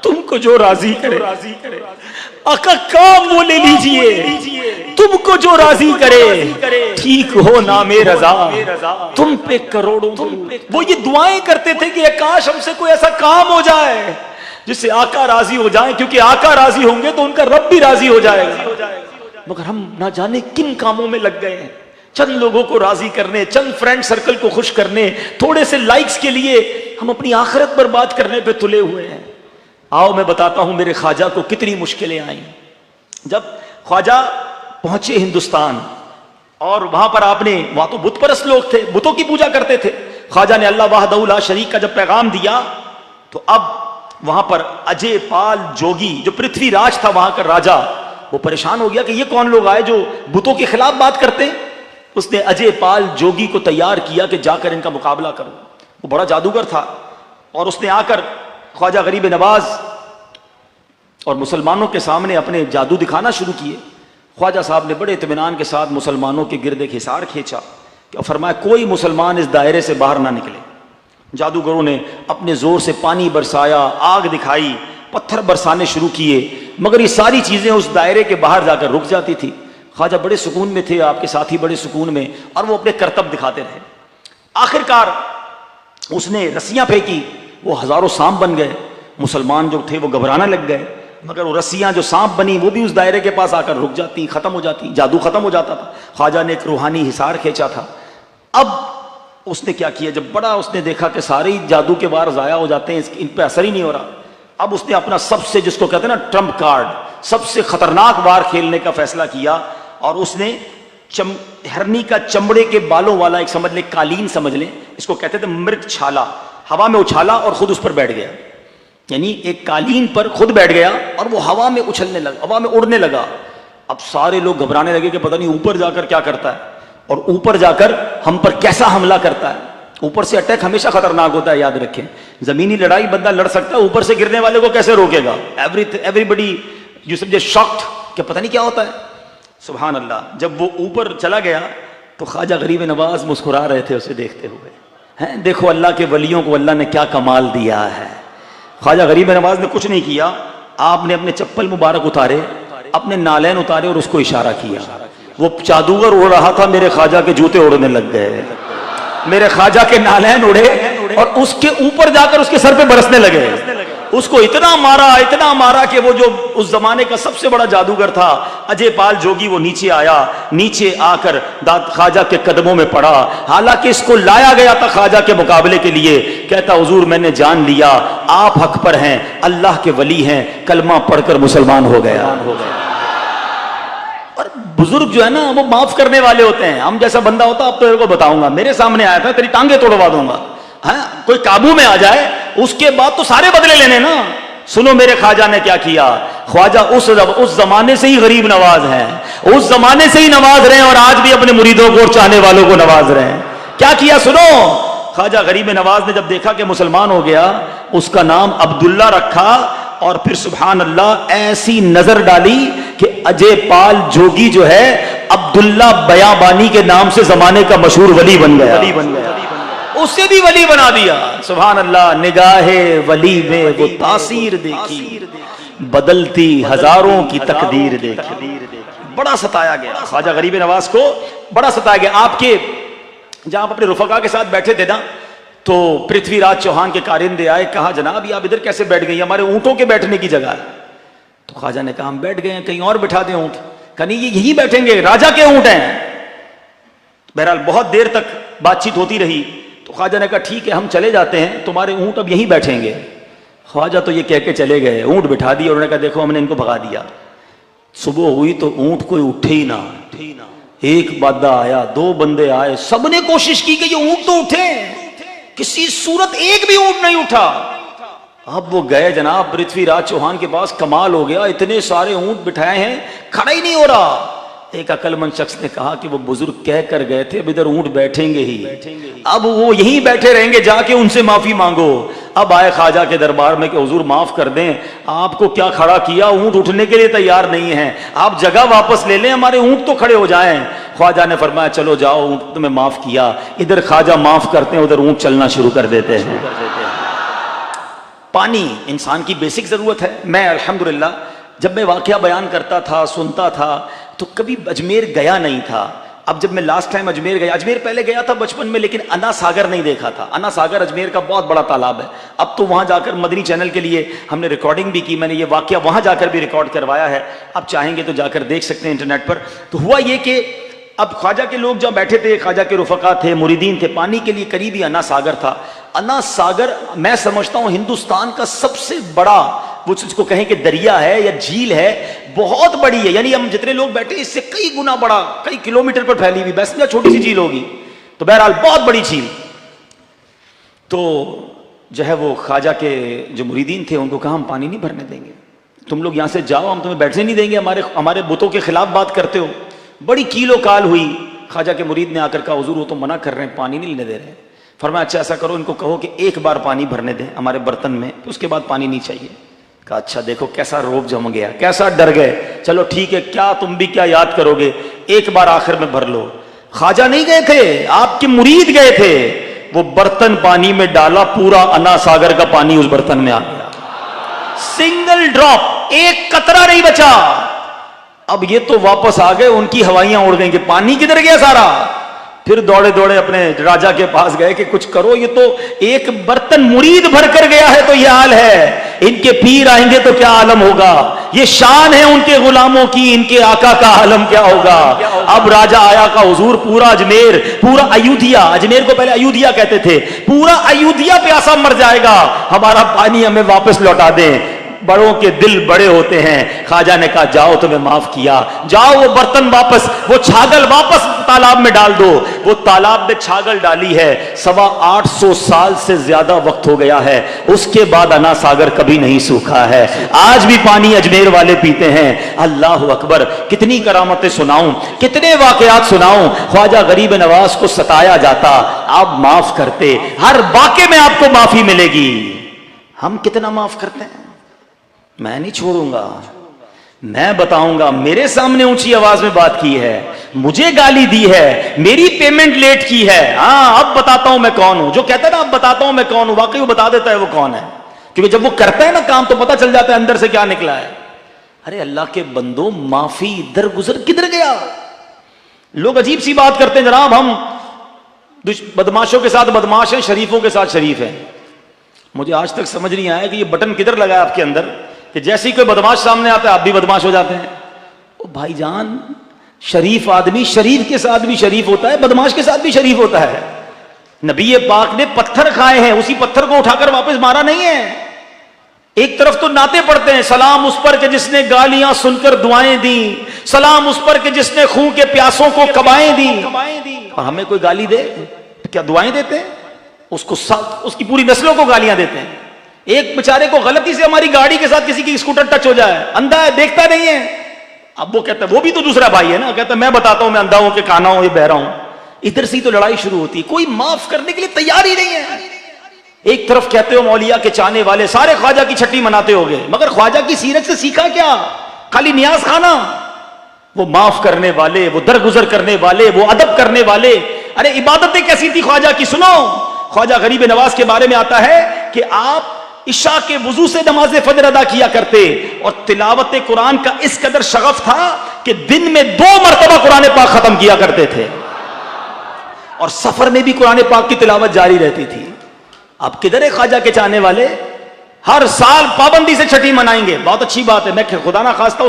تم کو جو راضی کرے، آقا کام وہ لے لیجئے تم کو جو راضی کرے، ٹھیک ہو نام رضا تم پہ کروڑوں۔ وہ یہ دعائیں کرتے تھے کہ کاش ہم سے کوئی ایسا کام ہو جائے جس سے آقا راضی ہو جائیں، کیونکہ آقا راضی ہوں گے تو ان کا رب بھی راضی ہو جائے گا۔ مگر ہم نہ جانے کن کاموں میں لگ گئے ہیں، چند لوگوں کو راضی کرنے، چند فرینڈ سرکل کو خوش کرنے، تھوڑے سے لائکس کے لیے ہم اپنی آخرت برباد کرنے پہ تلے ہوئے ہیں۔ آؤ میں بتاتا ہوں میرے خواجہ کو کتنی مشکلیں آئیں۔ جب خواجہ پہنچے ہندوستان اور وہاں پر آپ نے، وہاں تو بت پرست لوگ تھے، بتوں کی پوجا کرتے تھے، خواجہ نے اللہ وحدہ لا شریک کا جب پیغام دیا تو اب وہاں پر اجے پال جوگی جو پرتھوی راج تھا وہاں کا راجا، وہ پریشان ہو گیا کہ یہ کون لوگ آئے جو بتوں کے خلاف بات کرتے ہیں۔ اس نے اجے پال جوگی کو تیار کیا کہ جا کر ان کا مقابلہ کرو۔ وہ بڑا جادوگر تھا اور اس نے آ کر خواجہ غریب نواز اور مسلمانوں کے سامنے اپنے جادو دکھانا شروع کیے۔ خواجہ صاحب نے بڑے اطمینان کے ساتھ مسلمانوں کے گرد ایک حصار کھینچا اور فرمایا کوئی مسلمان اس دائرے سے باہر نہ نکلے۔ جادوگروں نے اپنے زور سے پانی برسایا، آگ دکھائی، پتھر برسانے شروع کیے، مگر یہ ساری چیزیں اس دائرے کے باہر جا کر رک جاتی تھی۔ خواجہ بڑے سکون میں تھے، آپ کے ساتھی بڑے سکون میں، اور وہ اپنے کرتب دکھاتے رہے۔ آخر کار اس نے رسیاں پھینکی، وہ ہزاروں سانپ بن گئے، مسلمان جو تھے وہ گھبرانے لگ گئے، مگر وہ رسیاں جو سانپ بنی وہ بھی اس دائرے کے پاس آ کر رک جاتی، ختم ہو جاتی، جادو ختم ہو جاتا تھا۔ خواجہ نے ایک روحانی حصار کھینچا تھا۔ اب اس نے کیا کیا، جب بڑا اس نے دیکھا کہ سارے جادو کے وار ضائع ہو جاتے ہیں، ان پہ اثر ہی نہیں ہو رہا، اب اس نے اپنا سب سے، جس کو کہتے ہیں نا ٹرمپ کارڈ، سب سے خطرناک وار کھیلنے کا فیصلہ کیا، اور اس نے ہرنی کا چمڑے کے بالوں والا ایک سمجھ لیں قالین سمجھ لیں، اس کو کہتے تھے مرد چھالا، ہوا میں اچھالا اور خود اس پر بیٹھ گیا، یعنی ایک قالین پر خود بیٹھ گیا اور وہ ہوا میں اچھلنے لگا، ہوا میں اڑنے لگا۔ اب سارے لوگ گھبرانے لگے کہ پتہ نہیں اوپر جا کر کیا کرتا ہے، اور اوپر جا کر ہم پر کیسا حملہ کرتا ہے۔ اوپر سے اٹیک ہمیشہ خطرناک ہوتا ہے، یاد رکھیں، زمینی لڑائی بندہ لڑ سکتا ہے، اوپر سے گرنے والے کو کیسے روکے گا؟ ایوری بڈی یو سمجھے شاکڈ کہ پتہ نہیں کیا ہوتا ہے۔ سبحان اللہ، جب وہ اوپر چلا گیا تو خواجہ غریب نواز مسکرا رہے تھے اسے دیکھتے ہوئے، ہیں دیکھو اللہ کے ولیوں کو اللہ نے کیا کمال دیا ہے۔ خواجہ غریب نواز نے کچھ نہیں کیا، آپ نے اپنے چپل مبارک اتارے، اپنے نالین اتارے اور اس کو اشارہ کیا۔ وہ جادوگر اڑ رہا تھا، میرے خواجہ کے جوتے اڑنے لگ گئے، میرے خواجہ کے نالین اڑے اور اس کے اوپر جا کر اس کے سر پہ برسنے لگے۔ اس کو اتنا مارا کہ وہ جو اس زمانے کا سب سے بڑا جادوگر تھا اجے پال جوگی، وہ نیچے آیا، نیچے آ کر خواجہ کے قدموں میں پڑا، حالانکہ اس کو لایا گیا تھا خواجہ کے مقابلے کے لیے۔ کہتا حضور میں نے جان لیا آپ حق پر ہیں، اللہ کے ولی ہیں، کلمہ پڑھ کر مسلمان ہو گیا۔ اور بزرگ جو ہے نا وہ معاف کرنے والے ہوتے ہیں۔ ہم جیسا بندہ ہوتا اب تو میرے کو بتاؤں گا، میرے سامنے آیا تھا تیری ٹانگیں توڑوا دوں گا، ہاں کوئی قابو میں آ جائے اس کے بعد تو سارے بدلے لینے نا۔ سنو میرے خواجہ نے کیا کیا۔ خواجہ اس زمانے سے ہی غریب نواز ہیں، اس زمانے سے ہی نواز رہے ہیں، اور آج بھی اپنے مریدوں کو اور چاہنے والوں کو نواز رہے ہیں۔ کیا کیا سنو، خواجہ غریب نواز نے جب دیکھا کہ مسلمان ہو گیا، اس کا نام عبداللہ رکھا، اور پھر سبحان اللہ ایسی نظر ڈالی کہ اجے پال جوگی جو ہے عبداللہ بیابانی کے نام سے زمانے کا مشہور ولی بن گیا، اسے بھی ولی بنا دیا۔ سبحان اللہ، نگاہ ولی میں وہ تاثیر دیکھی، بدلتی ہزاروں کی تقدیر دیکھی۔ بڑا ستایا گیا خواجہ غریب نواز کو، بڑا ستایا گیا۔ آپ کے جہاں آپ اپنے رفقا کے ساتھ بیٹھے تھے نا، تو پرتھوی راج چوہان کے کارندے آئے، کہا جناب یہ آپ ادھر کیسے بیٹھ گئی، ہمارے اونٹوں کے بیٹھنے کی جگہ ہے۔ تو خواجہ نے کہا ہم بیٹھ گئے ہیں، کہیں اور بٹھا دیں اونٹ۔ کہا نہیں یہ یہی بیٹھیں گے، راجا کے اونٹ ہیں۔ بہرحال بہت دیر تک بات چیت ہوتی رہی، تو خواجہ نے کہا ٹھیک ہے ہم چلے جاتے ہیں، تمہارے اونٹ اب یہیں بیٹھیں گے۔ خواجہ تو یہ کہہ کے چلے گئے، اونٹ بٹھا دی، اور انہوں نے کہا دیکھو ہم نے ان کو بھگا دیا۔ صبح ہوئی تو اونٹ کوئی اٹھے ہی نہ، ایک بادہ آیا، دو بندے آئے، سب نے کوشش کی کہ یہ اونٹ تو اٹھے، کسی صورت ایک بھی اونٹ نہیں اٹھا۔ اب وہ گئے جناب پرتھوی راج چوہان کے پاس، کمال ہو گیا، اتنے سارے اونٹ بٹھائے ہیں کھڑا ہی نہیں ہو رہا۔ ایک عقل مند شخص نے کہا کہ وہ بزرگ کہہ کر گئے تھے اب ادھر اونٹ بیٹھیں گے ہی، اب وہ یہیں بیٹھے رہیں گے، جا کے ان سے معافی مانگو۔ اب آئے خواجہ کے دربار میں کہ حضور معاف کر دیں، آپ کو کیا کھڑا کیا، اونٹ اٹھنے کے لیے تیار نہیں ہیں، آپ جگہ واپس لے لیں، ہمارے اونٹ تو کھڑے ہو جائیں۔ خواجہ نے فرمایا چلو جاؤ، اونٹ تمہیں معاف کیا۔ ادھر خواجہ معاف کرتے ہیں، ادھر اونٹ چلنا شروع کر دیتے ہیں۔ پانی انسان کی بیسک ضرورت ہے۔ میں الحمدللہ جب میں واقعہ بیان کرتا تھا، سنتا تھا، تو کبھی اجمیر گیا نہیں تھا۔ اب جب میں لاسٹ ٹائم اجمیر گیا، اجمیر پہلے گیا تھا بچپن میں، لیکن انا ساگر نہیں دیکھا تھا۔ انا ساگر اجمیر کا بہت بڑا تالاب ہے، اب تو وہاں جا کر مدنی چینل کے لیے ہم نے ریکارڈنگ بھی کی، میں نے یہ واقعہ وہاں جا کر بھی ریکارڈ کروایا ہے، آپ چاہیں گے تو جا کر دیکھ سکتے ہیں انٹرنیٹ پر۔ تو ہوا یہ کہ اب خواجہ کے لوگ جہاں بیٹھے تھے، خواجہ کے رفقا تھے، مریدین تھے، پانی کے لیے قریب ہی انا ساگر تھا۔ انا ساگر میں سمجھتا ہوں ہندوستان کا سب سے بڑا، وہ اس کو کہیں کہ دریا ہے یا جھیل ہے، بہت بڑی ہے، یعنی ہم جتنے لوگ بیٹھے اس سے کئی گنا بڑا، کئی کلومیٹر پر پھیلی ہوئی، بس چھوٹی سی جھیل ہوگی، تو بہرحال بہت بڑی جھیل۔ تو جو ہے وہ خواجہ کے جو مریدین تھے ان کو کہا ہم پانی نہیں بھرنے دیں گے، تم لوگ یہاں سے جاؤ، ہم تمہیں بیٹھنے نہیں دیں گے، ہمارے بتوں کے خلاف بات کرتے ہو۔ بڑی کیل و کال ہوئی، خواجہ کے مرید نے آ کر کہا حضور وہ تو منع کر رہے ہیں، پانی نہیں لینے دے رہے۔ فرمایا اچھا ایسا کرو، ان کو کہو کہ ایک بار پانی بھرنے دیں ہمارے برتن میں، اس کے بعد پانی نہیں چاہیے۔ کہا اچھا دیکھو کیسا روب جم گیا، کیسا ڈر گئے، چلو ٹھیک ہے، کیا تم بھی کیا یاد کرو گے، ایک بار آخر میں بھر لو۔ خواجہ نہیں گئے تھے، آپ کے مرید گئے تھے، وہ برتن پانی میں ڈالا، پورا انا ساگر کا پانی اس برتن میں آ گیا، سنگل ڈراپ، ایک قطرہ نہیں بچا۔ اب یہ تو واپس آ گئے، ان کی ہوائیاں اڑ گئیں کہ پانی کدھر گیا سارا۔ پھر دوڑے دوڑے اپنے راجا کے پاس گئے کہ کچھ کرو، یہ تو ایک برتن مرید بھر کر گیا ہے تو یہ حال ہے، ان کے پیر آئیں گے تو کیا عالم ہوگا، یہ شان ہے ان کے غلاموں کی، ان کے آقا کا عالم کیا ہوگا۔ اب راجا آیا کا حضور پورا اجمیر، پورا ایودھیا، اجمیر کو پہلے ایودھیا کہتے تھے، پورا ایودھیا پیاسا مر جائے گا، ہمارا پانی ہمیں واپس لوٹا دیں۔ بڑوں کے دل بڑے ہوتے ہیں. خواجہ نے کہا جاؤ تمہیں معاف کیا, جاؤ وہ برتن واپس, وہ چھاگل واپس تالاب میں ڈال دو. وہ تالاب میں چھاگل ڈالی ہے, 850 سال سے زیادہ وقت ہو گیا ہے, اس کے بعد انا ساگر کبھی نہیں سوکھا ہے. آج بھی پانی اجمیر والے پیتے ہیں. اللہ اکبر, کتنی کرامتیں سناؤں, کتنے واقعات سناؤں. خواجہ غریب نواز کو ستایا جاتا, آپ معاف کرتے, ہر واقعے میں آپ کو معافی ملے گی. ہم کتنا معاف کرتے ہیں؟ میں نہیں چھوڑوں گا, میں بتاؤں گا. میرے سامنے اونچی آواز میں بات کی ہے, مجھے گالی دی ہے, میری پیمنٹ لیٹ کی ہے. ہاں اب بتاتا ہوں میں کون ہوں. جو کہتا ہے نا اب بتاتا ہوں میں کون ہوں, واقعی وہ بتا دیتا ہے وہ کون ہے, کیونکہ جب وہ کرتا ہے نا کام تو پتہ چل جاتا ہے اندر سے کیا نکلا ہے. ارے اللہ کے بندو, معافی درگزر کدھر گیا؟ لوگ عجیب سی بات کرتے ہیں, جناب ہم بدماشوں کے ساتھ بدماش ہیں, شریفوں کے ساتھ شریف ہیں. مجھے آج تک سمجھ نہیں آیا کہ یہ بٹن کدھر لگا ہے آپ کے اندر کہ جیسے ہی کوئی بدماش سامنے آتا ہے آپ بھی بدماش ہو جاتے ہیں. او بھائی جان, شریف آدمی شریف کے ساتھ بھی شریف ہوتا ہے, بدماش کے ساتھ بھی شریف ہوتا ہے. نبی پاک نے پتھر کھائے ہیں, اسی پتھر کو اٹھا کر واپس مارا نہیں ہے. ایک طرف تو نعتیں پڑھتے ہیں, سلام اس پر کہ جس نے گالیاں سن کر دعائیں دیں, سلام اس پر کہ جس نے خون کے پیاسوں کو کبائیں دیں. اور ہمیں کوئی گالی دے کیا دعائیں دیتے ہیں؟ اس کی پوری نسلوں کو گالیاں دیتے ہیں. ایک بیچارے کو غلطی سے ہماری گاڑی کے ساتھ کسی کی اسکوٹر ٹچ ہو جائے, اندھا ہے دیکھتا نہیں ہے, اب وہ کہتا ہے وہ بھی تو دوسرا بھائی ہے نا, کہتا ہے میں بتاتا ہوں میں اندھا ہوں کہ کانا ہوں, یہ بہرا ہوں. ادھر سے تو لڑائی شروع ہوتی ہے, کوئی معاف کرنے کے لیے تیار ہی نہیں ہے. ایک طرف کہتے ہو مولیا کے چاہنے والے سارے خواجہ کی چھٹی مناتے ہو گئے, مگر خواجہ کی سیرت سے سیکھا کیا؟ خالی نیاز کھانا. وہ معاف کرنے والے, وہ درگزر کرنے والے, وہ ادب کرنے والے. ارے عبادتیں کیسی تھی خواجہ کی, سنو. خواجہ غریب نواز کے بارے میں آتا ہے کہ آپ عشاء کے وضو سے نماز فجر ادا کیا کرتے, اور تلاوت قرآن کا اس قدر شغف تھا کہ دن میں 2 مرتبہ قرآن پاک ختم کیا کرتے تھے, اور سفر میں بھی قرآن پاک کی تلاوت جاری رہتی تھی. آپ کدھر ہے خواجہ کے چاہنے والے؟ ہر سال پابندی سے چھٹی منائیں گے, بہت اچھی بات ہے, میں خدا نہ خواستہ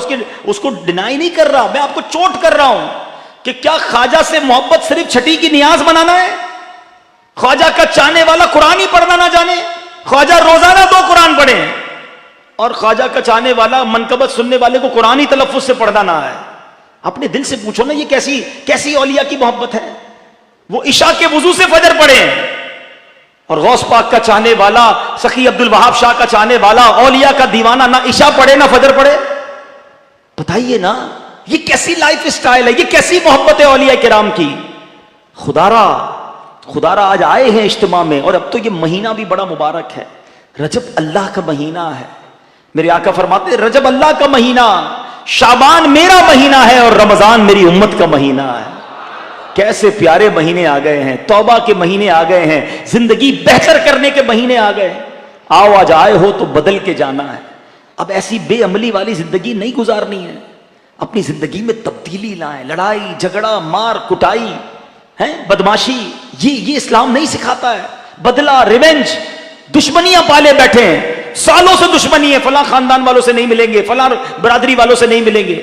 اس کو ڈینائی نہیں کر رہا, میں آپ کو چوٹ کر رہا ہوں کہ کیا خواجہ سے محبت صرف چھٹی کی نیاز منانا ہے؟ خواجہ کا چاہنے والا قرآن ہی پڑھنا نہ جانے, خواجہ روزانہ 2 قرآن پڑھے, اور خواجہ کا چاہنے والا منقبت سننے والے کو قرآن ہی تلفظ سے پڑھنا نہ ہے. اپنے دل سے پوچھو نا, یہ کیسی اولیاء کی محبت ہے؟ وہ عشاء کے وضو سے فجر پڑھے, اور غوث پاک کا چاہنے والا, سخی عبد الوہاب شاہ کا چاہنے والا, اولیاء کا دیوانہ نہ عشاء پڑھے نہ فجر پڑھے. بتائیے نا یہ کیسی لائف اسٹائل ہے, یہ کیسی محبت ہے اولیاء کرام کی. خدا را آج آئے ہیں اجتماع میں, اور اب تو یہ مہینہ بھی بڑا مبارک ہے, رجب اللہ کا مہینہ ہے. میرے آقا فرماتے ہیں رجب اللہ کا مہینہ, شعبان میرا مہینہ ہے, اور رمضان میری امت کا مہینہ ہے. کیسے پیارے مہینے آ گئے ہیں, توبہ کے مہینے آ گئے ہیں, زندگی بہتر کرنے کے مہینے آ گئے. آؤ آج آئے ہو تو بدل کے جانا ہے. اب ایسی بے عملی والی زندگی نہیں گزارنی ہے, اپنی زندگی میں تبدیلی لائیں. لڑائی جھگڑا مار کٹائی بدماشی, یہ اسلام نہیں سکھاتا ہے. بدلہ, ریونج, دشمنیاں پالے بیٹھے ہیں, سالوں سے دشمنی ہے, فلاں خاندان والوں سے نہیں ملیں گے, فلاں برادری والوں سے نہیں ملیں گے.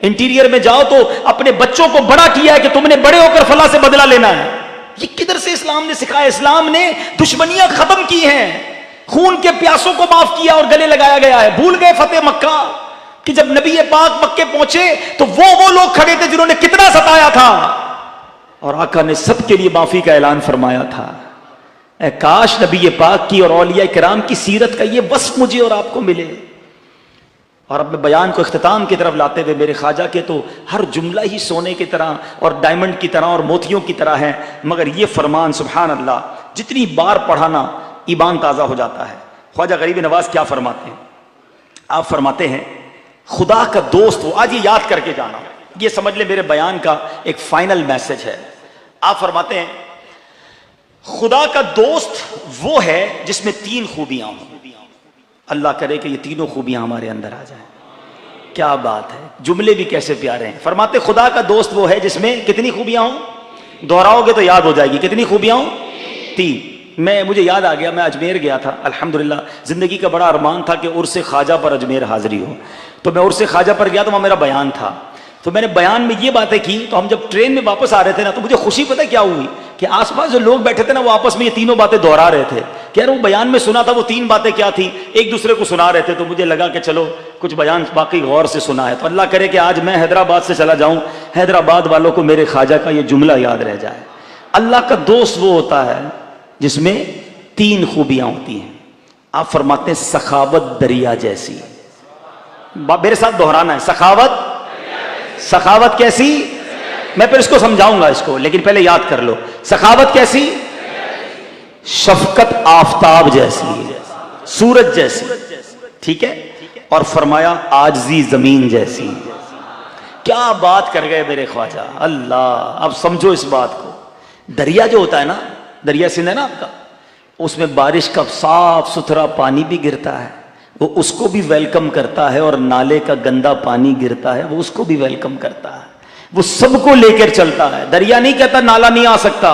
انٹیریئر میں جاؤ تو اپنے بچوں کو بڑا کیا ہے کہ تم نے بڑے ہو کر فلاں سے بدلہ لینا ہے. یہ کدھر سے اسلام نے سکھایا؟ اسلام نے دشمنیاں ختم کی ہیں, خون کے پیاسوں کو معاف کیا اور گلے لگایا گیا ہے. بھول گئے فتح مکہ کہ جب نبی پاک مکے پہنچے تو وہ لوگ کھڑے تھے جنہوں نے کتنا ستایا تھا, اور آقا نے سب کے لیے معافی کا اعلان فرمایا تھا. اے کاش نبی پاک کی اور اولیاء کرام کی سیرت کا یہ وصف مجھے اور آپ کو ملے. اور اب میں بیان کو اختتام کی طرف لاتے ہوئے, میرے خواجہ کے تو ہر جملہ ہی سونے کی طرح اور ڈائمنڈ کی طرح اور موتیوں کی طرح ہے, مگر یہ فرمان سبحان اللہ جتنی بار پڑھانا ایمان تازہ ہو جاتا ہے. خواجہ غریب نواز کیا فرماتے ہیں؟ آپ فرماتے ہیں خدا کا دوست وہ, آج یہ یاد کر کے جانا, یہ سمجھ لے میرے بیان کا ایک فائنل میسج ہے. آپ فرماتے ہیں خدا کا دوست وہ ہے جس میں 3 خوبیاں ہوں. اللہ کرے کہ یہ تینوں خوبیاں ہمارے اندر آ جائیں. کیا بات ہے, جملے بھی کیسے پیارے ہیں. فرماتے خدا کا دوست وہ ہے جس میں کتنی خوبیاں ہوں؟ دہراؤ گے تو یاد ہو جائے گی. کتنی خوبیاں ہوں؟ 3. مجھے یاد آ گیا, میں اجمیر گیا تھا, الحمدللہ زندگی کا بڑا ارمان تھا کہ عرس خواجہ پر اجمیر حاضری ہو. تو میں عرس خواجہ پر گیا تو وہاں میرا بیان تھا. تو میں نے بیان میں یہ باتیں کی. تو ہم جب ٹرین میں واپس آ رہے تھے نا, تو مجھے خوشی پتہ کیا ہوئی کہ آس پاس جو لوگ بیٹھے تھے نا وہ آپس میں یہ تینوں باتیں دہرا رہے تھے کہہ رہا ہوں بیان میں سنا تھا وہ 3 باتیں کیا تھی، ایک دوسرے کو سنا رہے تھے تو مجھے لگا کہ چلو کچھ بیان باقی غور سے سنا ہے، تو اللہ کرے کہ آج میں حیدرآباد سے چلا جاؤں، حیدرآباد والوں کو میرے خواجہ کا یہ جملہ یاد رہ جائے، اللہ کا دوست وہ ہوتا ہے جس میں 3 خوبیاں ہوتی ہیں. آپ فرماتے ہیں سخاوت دریا جیسی. میرے ساتھ دہرانا ہے، سخاوت کیسی؟ میں پھر اس کو سمجھاؤں گا اس کو، لیکن پہلے یاد کر لو. سخاوت کیسی؟ شفقت آفتاب جیسی، سورج جیسی، ٹھیک ہے. اور فرمایا عاجزی زمین جیسی. کیا بات کر گئے میرے خواجہ، اللہ. اب سمجھو اس بات کو. دریا جو ہوتا ہے نا، دریا سندھ ہے نا آپ کا، اس میں بارش کا صاف ستھرا پانی بھی گرتا ہے، وہ اس کو بھی ویلکم کرتا ہے، اور نالے کا گندا پانی گرتا ہے وہ اس کو بھی ویلکم کرتا ہے، وہ سب کو لے کر چلتا ہے. دریا نہیں کہتا نالا نہیں آ سکتا،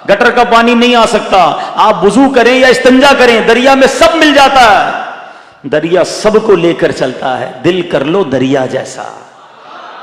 گٹر کا پانی نہیں آ سکتا، آپ وضو کریں یا استنجا کریں دریا میں سب مل جاتا ہے. دریا سب کو لے کر چلتا ہے. دل کر لو دریا جیسا.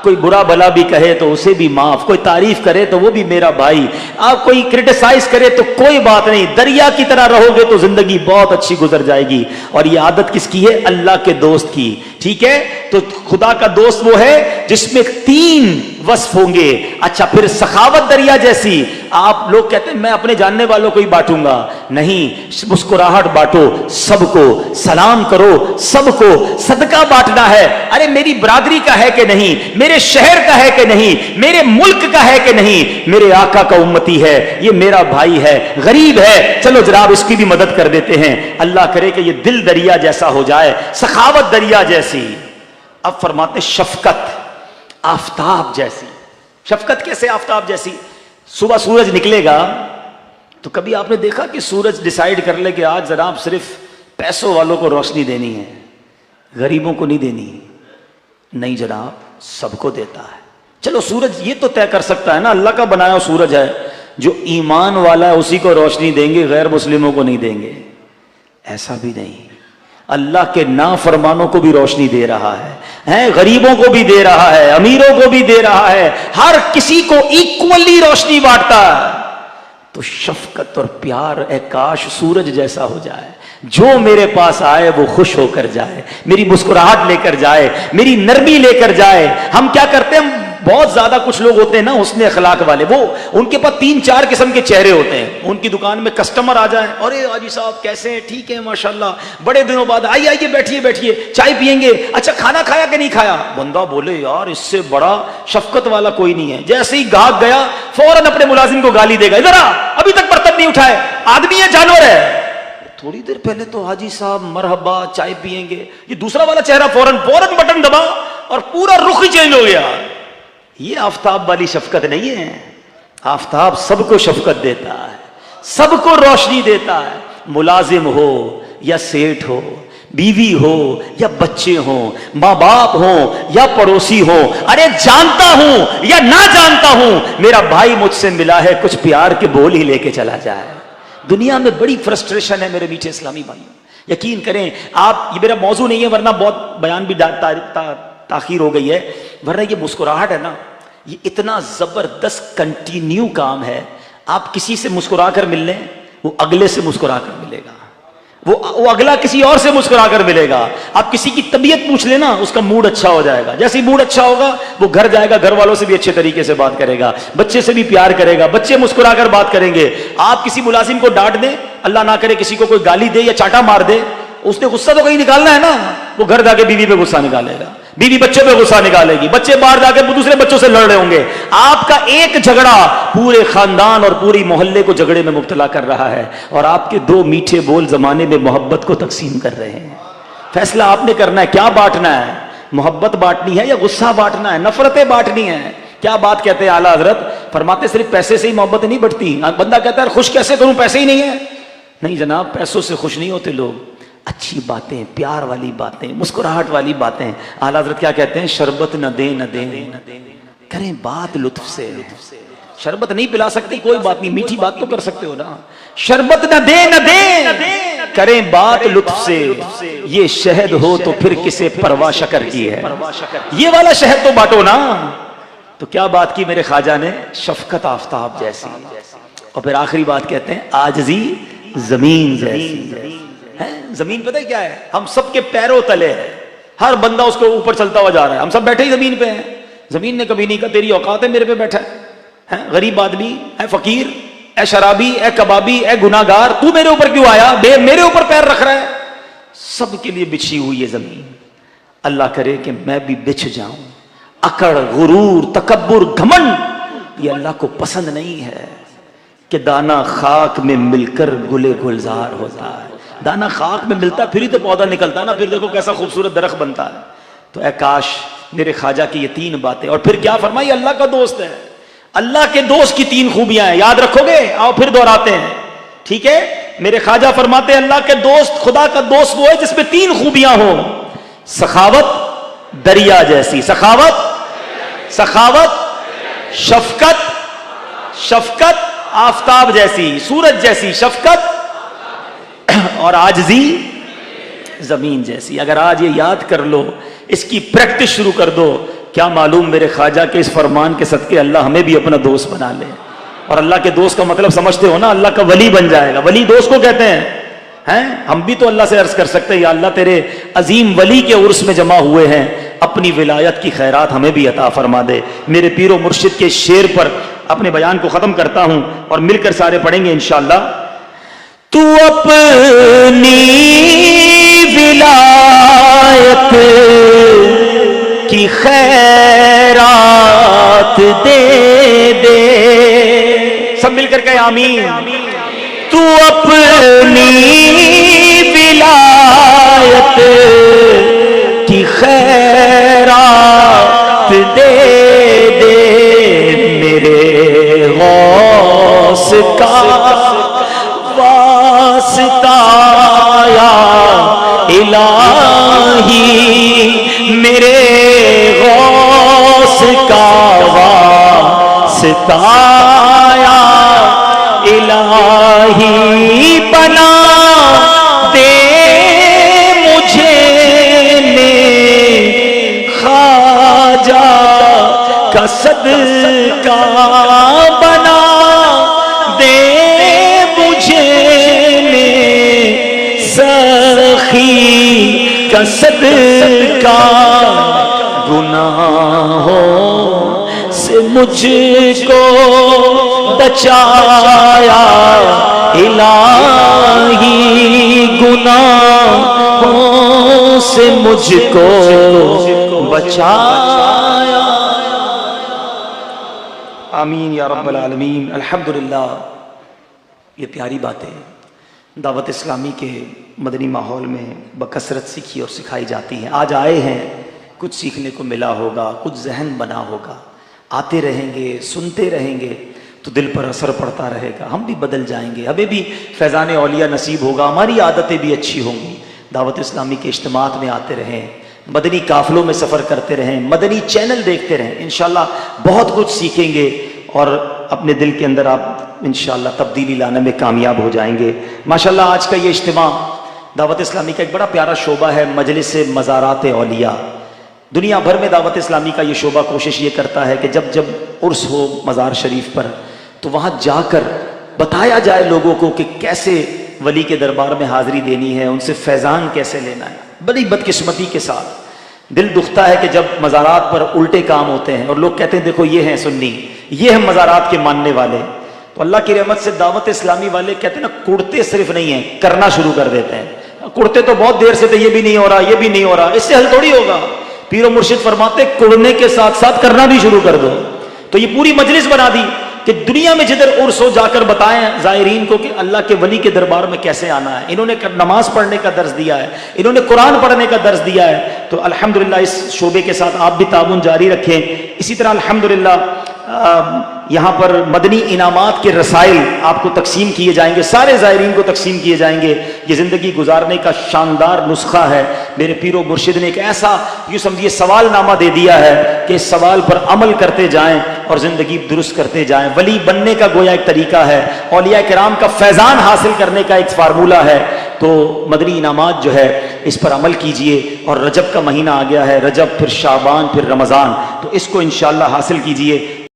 کوئی برا بھلا بھی کہے تو اسے بھی معاف، کوئی تعریف کرے تو وہ بھی میرا بھائی، آپ کوئی کرٹیسائز کرے تو کوئی بات نہیں، دریا کی طرح رہو گے تو زندگی بہت اچھی گزر جائے گی. اور یہ عادت کس کی ہے؟ اللہ کے دوست کی. ٹھیک ہے، تو خدا کا دوست وہ ہے جس میں 3 وصف ہوں گے. اچھا، پھر سخاوت دریا جیسی. آپ لوگ کہتے ہیں میں اپنے جاننے والوں کو ہی بانٹوں گا، نہیں، مسکراہٹ بانٹو، سب کو سلام کرو، سب کو صدقہ بانٹنا ہے. ارے میری برادری کا ہے کہ نہیں، میرے شہر کا ہے کہ نہیں، میرے ملک کا ہے کہ نہیں، میرے آقا کا امتی ہے، یہ میرا بھائی ہے، غریب ہے، چلو جناب اس کی بھی مدد کر دیتے ہیں. اللہ کرے کہ یہ دل دریا جیسا ہو جائے، سخاوت دریا جیسی. اب فرماتے شفقت آفتاب جیسی. شفقت کیسے آفتاب جیسی؟ صبح سورج نکلے گا تو کبھی آپ نے دیکھا کہ سورج ڈیسائیڈ کر لے کہ آج جناب صرف پیسوں والوں کو روشنی دینی ہے، غریبوں کو نہیں دینی؟ نہیں جناب، سب کو دیتا ہے. چلو سورج یہ تو طے کر سکتا ہے نا، اللہ کا بنایا سورج ہے، جو ایمان والا ہے اسی کو روشنی دیں گے، غیر مسلموں کو نہیں دیں گے. ایسا بھی نہیں، اللہ کے نافرمانوں کو بھی روشنی دے رہا ہے، غریبوں کو بھی دے رہا ہے، امیروں کو بھی دے رہا ہے، ہر کسی کو ایکولی روشنی بانٹتا ہے. تو شفقت اور پیار، اے کاش سورج جیسا ہو جائے، جو میرے پاس آئے وہ خوش ہو کر جائے، میری مسکراہٹ لے کر جائے، میری نرمی لے کر جائے. ہم کیا کرتے ہیں، بہت زیادہ کچھ لوگ ہوتے ہیں نا حسن اخلاق والے، وہ ان کے پاس 3-4 قسم کے چہرے ہوتے ہیں. ان کی دکان میں کسٹمر آ جائیں، ارے حاجی صاحب کیسے ہیں، ٹھیک ہے ماشاءاللہ، بڑے دنوں بعد آئیے بیٹھیے بیٹھیے، چائے پیئیں گے، اچھا کھانا کھایا کہ نہیں کھایا؟ بندہ بولے یار اس سے بڑا شفقت والا کوئی نہیں ہے. جیسے ہی گاہک گیا فوراً اپنے ملازم کو گالی دے گا، ادھر آ، ابھی تک برتن نہیں اٹھائے، آدمی ہے جانور ہے؟ تھوڑی دیر پہلے تو حاجی صاحب مرحبا چائے پیئیں گے. یہ دوسرا والا چہرہ فوراً بٹن دبا اور پورا رخ ہی چینج ہو گیا. یہ آفتاب والی شفقت نہیں ہے. آفتاب سب کو شفقت دیتا ہے، سب کو روشنی دیتا ہے. ملازم ہو یا سیٹھ ہو، بیوی ہو یا بچے ہوں، ماں باپ ہوں یا پڑوسی ہوں، ارے جانتا ہوں یا نہ جانتا ہوں، میرا بھائی مجھ سے ملا ہے، کچھ پیار کے بول ہی لے کے چلا جائے. دنیا میں بڑی فرسٹریشن ہے میرے میٹھے اسلامی بھائیوں. یقین کریں آپ، یہ میرا موضوع نہیں ہے ورنہ بہت بیان بھی تاخیر ہو گئی ہے، ورنہ یہ مسکراہٹ ہے نا، یہ اتنا زبردست کنٹینیو کام ہے. آپ کسی سے مسکرا کر مل لیں، وہ اگلے سے مسکرا کر ملے گا، وہ اگلا کسی اور سے مسکرا کر ملے گا. آپ کسی کی طبیعت پوچھ لینا، اس کا موڈ اچھا ہو جائے گا. جیسے ہی موڈ اچھا ہوگا وہ گھر جائے گا، گھر والوں سے بھی اچھے طریقے سے بات کرے گا، بچے سے بھی پیار کرے گا، بچے مسکرا کر بات کریں گے. آپ کسی ملازم کو ڈانٹ دیں، اللہ نہ کرے کسی کو کوئی گالی دے یا چاٹا مار دے، اس نے غصہ تو کہیں نکالنا ہے نا، وہ گھر جا کے بیوی پہ غصہ نکالے گا، بیوی بچے پہ غصہ نکالے گی، بچے باہر جا کے دوسرے بچوں سے لڑ رہے ہوں گے. آپ کا ایک جھگڑا پورے خاندان اور پوری محلے کو جھگڑے میں مبتلا کر رہا ہے، اور آپ کے 2 میٹھے بول زمانے میں محبت کو تقسیم کر رہے ہیں. فیصلہ آپ نے کرنا ہے، کیا بانٹنا ہے، محبت بانٹنی ہے یا غصہ بانٹنا ہے، نفرتیں بانٹنی ہیں. کیا بات کہتے ہیں اعلیٰ حضرت، فرماتے صرف پیسے سے ہی محبت نہیں بڑھتی. بندہ کہتا ہے خوش کیسے کروں، پیسے ہی نہیں ہے. نہیں جناب، پیسوں سے خوش نہیں ہوتے لوگ، اچھی باتیں، پیار والی باتیں، مسکراہٹ والی باتیں. اعلیٰ حضرت کیا کہتے ہیں، شربت نہ دیں نہ دیں کریں بات لطف سے. شربت نہیں پلا سکتی کوئی بات نہیں، میٹھی بات تو کر سکتے ہو نا. شربت نہ دیں نہ دیں کریں بات لطف سے، یہ شہد ہو تو پھر کسے پرواہ شکر کی ہے. یہ والا شہد تو بانٹو نا. تو کیا بات کی میرے خواجہ نے، شفقت آفتاب جیسی. اور پھر آخری بات کہتے ہیں عاجزی زمین جیسی ہے. زمین پتہ ہے کیا ہے؟ ہم سب کے پیروں تلے ہے. ہر بندہ اس کو اوپر چلتا ہوا جا رہا ہے. ہم سب بیٹھے ہی زمین پہ ہیں. زمین نے کبھی نہیں کہا تیری اوقات ہے میرے پہ بیٹھا ہے. غریب آدمی اے فقیر اے شرابی اے کبابی اے گناہگار, تو میرے اوپر کیوں آیا؟ بے میرے اوپر پیر رکھ رہا ہے. سب کے لیے بچھی ہوئی ہے زمین. اللہ کرے کہ میں بھی بچھ جاؤں. اکڑ, غرور, تکبر, گھمنڈ یہ اللہ کو پسند نہیں ہے. کہ دانا خاک میں مل کر گلے گلزار ہوتا ہے. دانا خاک میں ملتا پھر ہی تو پودا نکلتا نا, پھر دیکھو کیسا خوبصورت درخت بنتا ہے. تو اے کاش میرے خواجہ کی یہ 3 باتیں, اور پھر کیا فرمائی؟ اللہ کا دوست ہے. اللہ کے دوست کی 3 خوبیاں ہیں, یاد رکھو گے؟ آؤ پھر دہراتے ہیں, ٹھیک ہے؟ میرے خواجہ فرماتے ہیں اللہ کے دوست, خدا کا دوست وہ ہے جس میں 3 خوبیاں ہوں. سخاوت دریا جیسی, سخاوت, شفقت آفتاب جیسی, سورج جیسی شفقت, اور عاجزی زمین جیسی. اگر آج یہ یاد کر لو, اس کی پریکٹس شروع کر دو, کیا معلوم میرے خواجہ کے اس فرمان کے صدقے اللہ ہمیں بھی اپنا دوست بنا لے. اور اللہ کے دوست کا مطلب سمجھتے ہو نا, اللہ کا ولی بن جائے گا. ولی دوست کو کہتے ہیں. ہم بھی تو اللہ سے عرض کر سکتے ہیں یا اللہ تیرے عظیم ولی کے عرس میں جمع ہوئے ہیں, اپنی ولایت کی خیرات ہمیں بھی عطا فرما دے. میرے پیر و مرشد کے شعر پر اپنے بیان کو ختم کرتا ہوں اور مل کر سارے پڑھیں گے انشاءاللہ. تو اپنی ولایت کی خیرات دے دے, سب مل کر کہے آمین. تو اپنی ولایت کی خیرات دے دے, میرے غوث کا واسطہ یا الہی, میرے غوث کا واسطہ یا الہی, بنا دے مجھے نیک خواجہ کا صدقہ, بنا دے مجھے نیک سخی کا صدقہ, گناہوں سے مجھ کو بچایا الہی, گناہوں سے مجھ کو بچایا. آمین یا رب العالمین. الحمدللہ. یہ پیاری باتیں دعوت اسلامی کے مدنی ماحول میں بکثرت سیکھی اور سکھائی جاتی ہیں. آج آئے ہیں, کچھ سیکھنے کو ملا ہوگا, کچھ ذہن بنا ہوگا. آتے رہیں گے, سنتے رہیں گے تو دل پر اثر پڑتا رہے گا. ہم بھی بدل جائیں گے, ہمیں بھی فیضان اولیاء نصیب ہوگا, ہماری عادتیں بھی اچھی ہوں گی. دعوت اسلامی کے اجتماعات میں آتے رہیں, مدنی قافلوں میں سفر کرتے رہیں, مدنی چینل دیکھتے رہیں. انشاءاللہ بہت کچھ سیکھیں گے اور اپنے دل کے اندر آپ انشاءاللہ تبدیلی لانے میں کامیاب ہو جائیں گے. ماشاءاللہ آج کا یہ اجتماع دعوت اسلامی کا ایک بڑا پیارا شعبہ ہے, مجلس مزارات اولیاء. دنیا بھر میں دعوت اسلامی کا یہ شعبہ کوشش یہ کرتا ہے کہ جب جب عرس ہو مزار شریف پر تو وہاں جا کر بتایا جائے لوگوں کو کہ کیسے ولی کے دربار میں حاضری دینی ہے, ان سے فیضان کیسے لینا ہے. بڑی بدقسمتی کے ساتھ دل دکھتا ہے کہ جب مزارات پر الٹے کام ہوتے ہیں اور لوگ کہتے ہیں دیکھو یہ ہیں سنی, یہ ہیں مزارات کے ماننے والے. تو اللہ کی رحمت سے دعوت اسلامی والے کہتے ہیں نا, کڑتے صرف نہیں ہیں, کرنا شروع کر دیتے ہیں. کڑتے تو بہت دیر سے تھے, یہ بھی نہیں ہو رہا, یہ بھی نہیں ہو رہا, اس سے حل تھوڑی ہوگا. پیر و مرشد فرماتے کڑنے کے ساتھ ساتھ کرنا بھی شروع کر دو. تو یہ پوری مجلس بنا دی کہ دنیا میں جدھر عرس ہو جا کر بتائیں زائرین کو کہ اللہ کے ولی کے دربار میں کیسے آنا ہے. انہوں نے نماز پڑھنے کا درس دیا ہے, انہوں نے قرآن پڑھنے کا درس دیا ہے. تو الحمدللہ اس شعبے کے ساتھ آپ بھی تعاون جاری رکھیں. اسی طرح الحمدللہ یہاں پر مدنی انعامات کے رسائل آپ کو تقسیم کیے جائیں گے, سارے زائرین کو تقسیم کیے جائیں گے. یہ زندگی گزارنے کا شاندار نسخہ ہے. میرے پیر و مرشد نے ایک ایسا یوں سمجھیے سوال نامہ دے دیا ہے کہ اس سوال پر عمل کرتے جائیں اور زندگی درست کرتے جائیں. ولی بننے کا گویا ایک طریقہ ہے, اولیاء کرام کا فیضان حاصل کرنے کا ایک فارمولہ ہے. تو مدنی انعامات جو ہے اس پر عمل کیجئے. اور رجب کا مہینہ آ گیا ہے, رجب پھر شعبان پھر رمضان, تو اس کو انشاءاللہ حاصل کیجئے.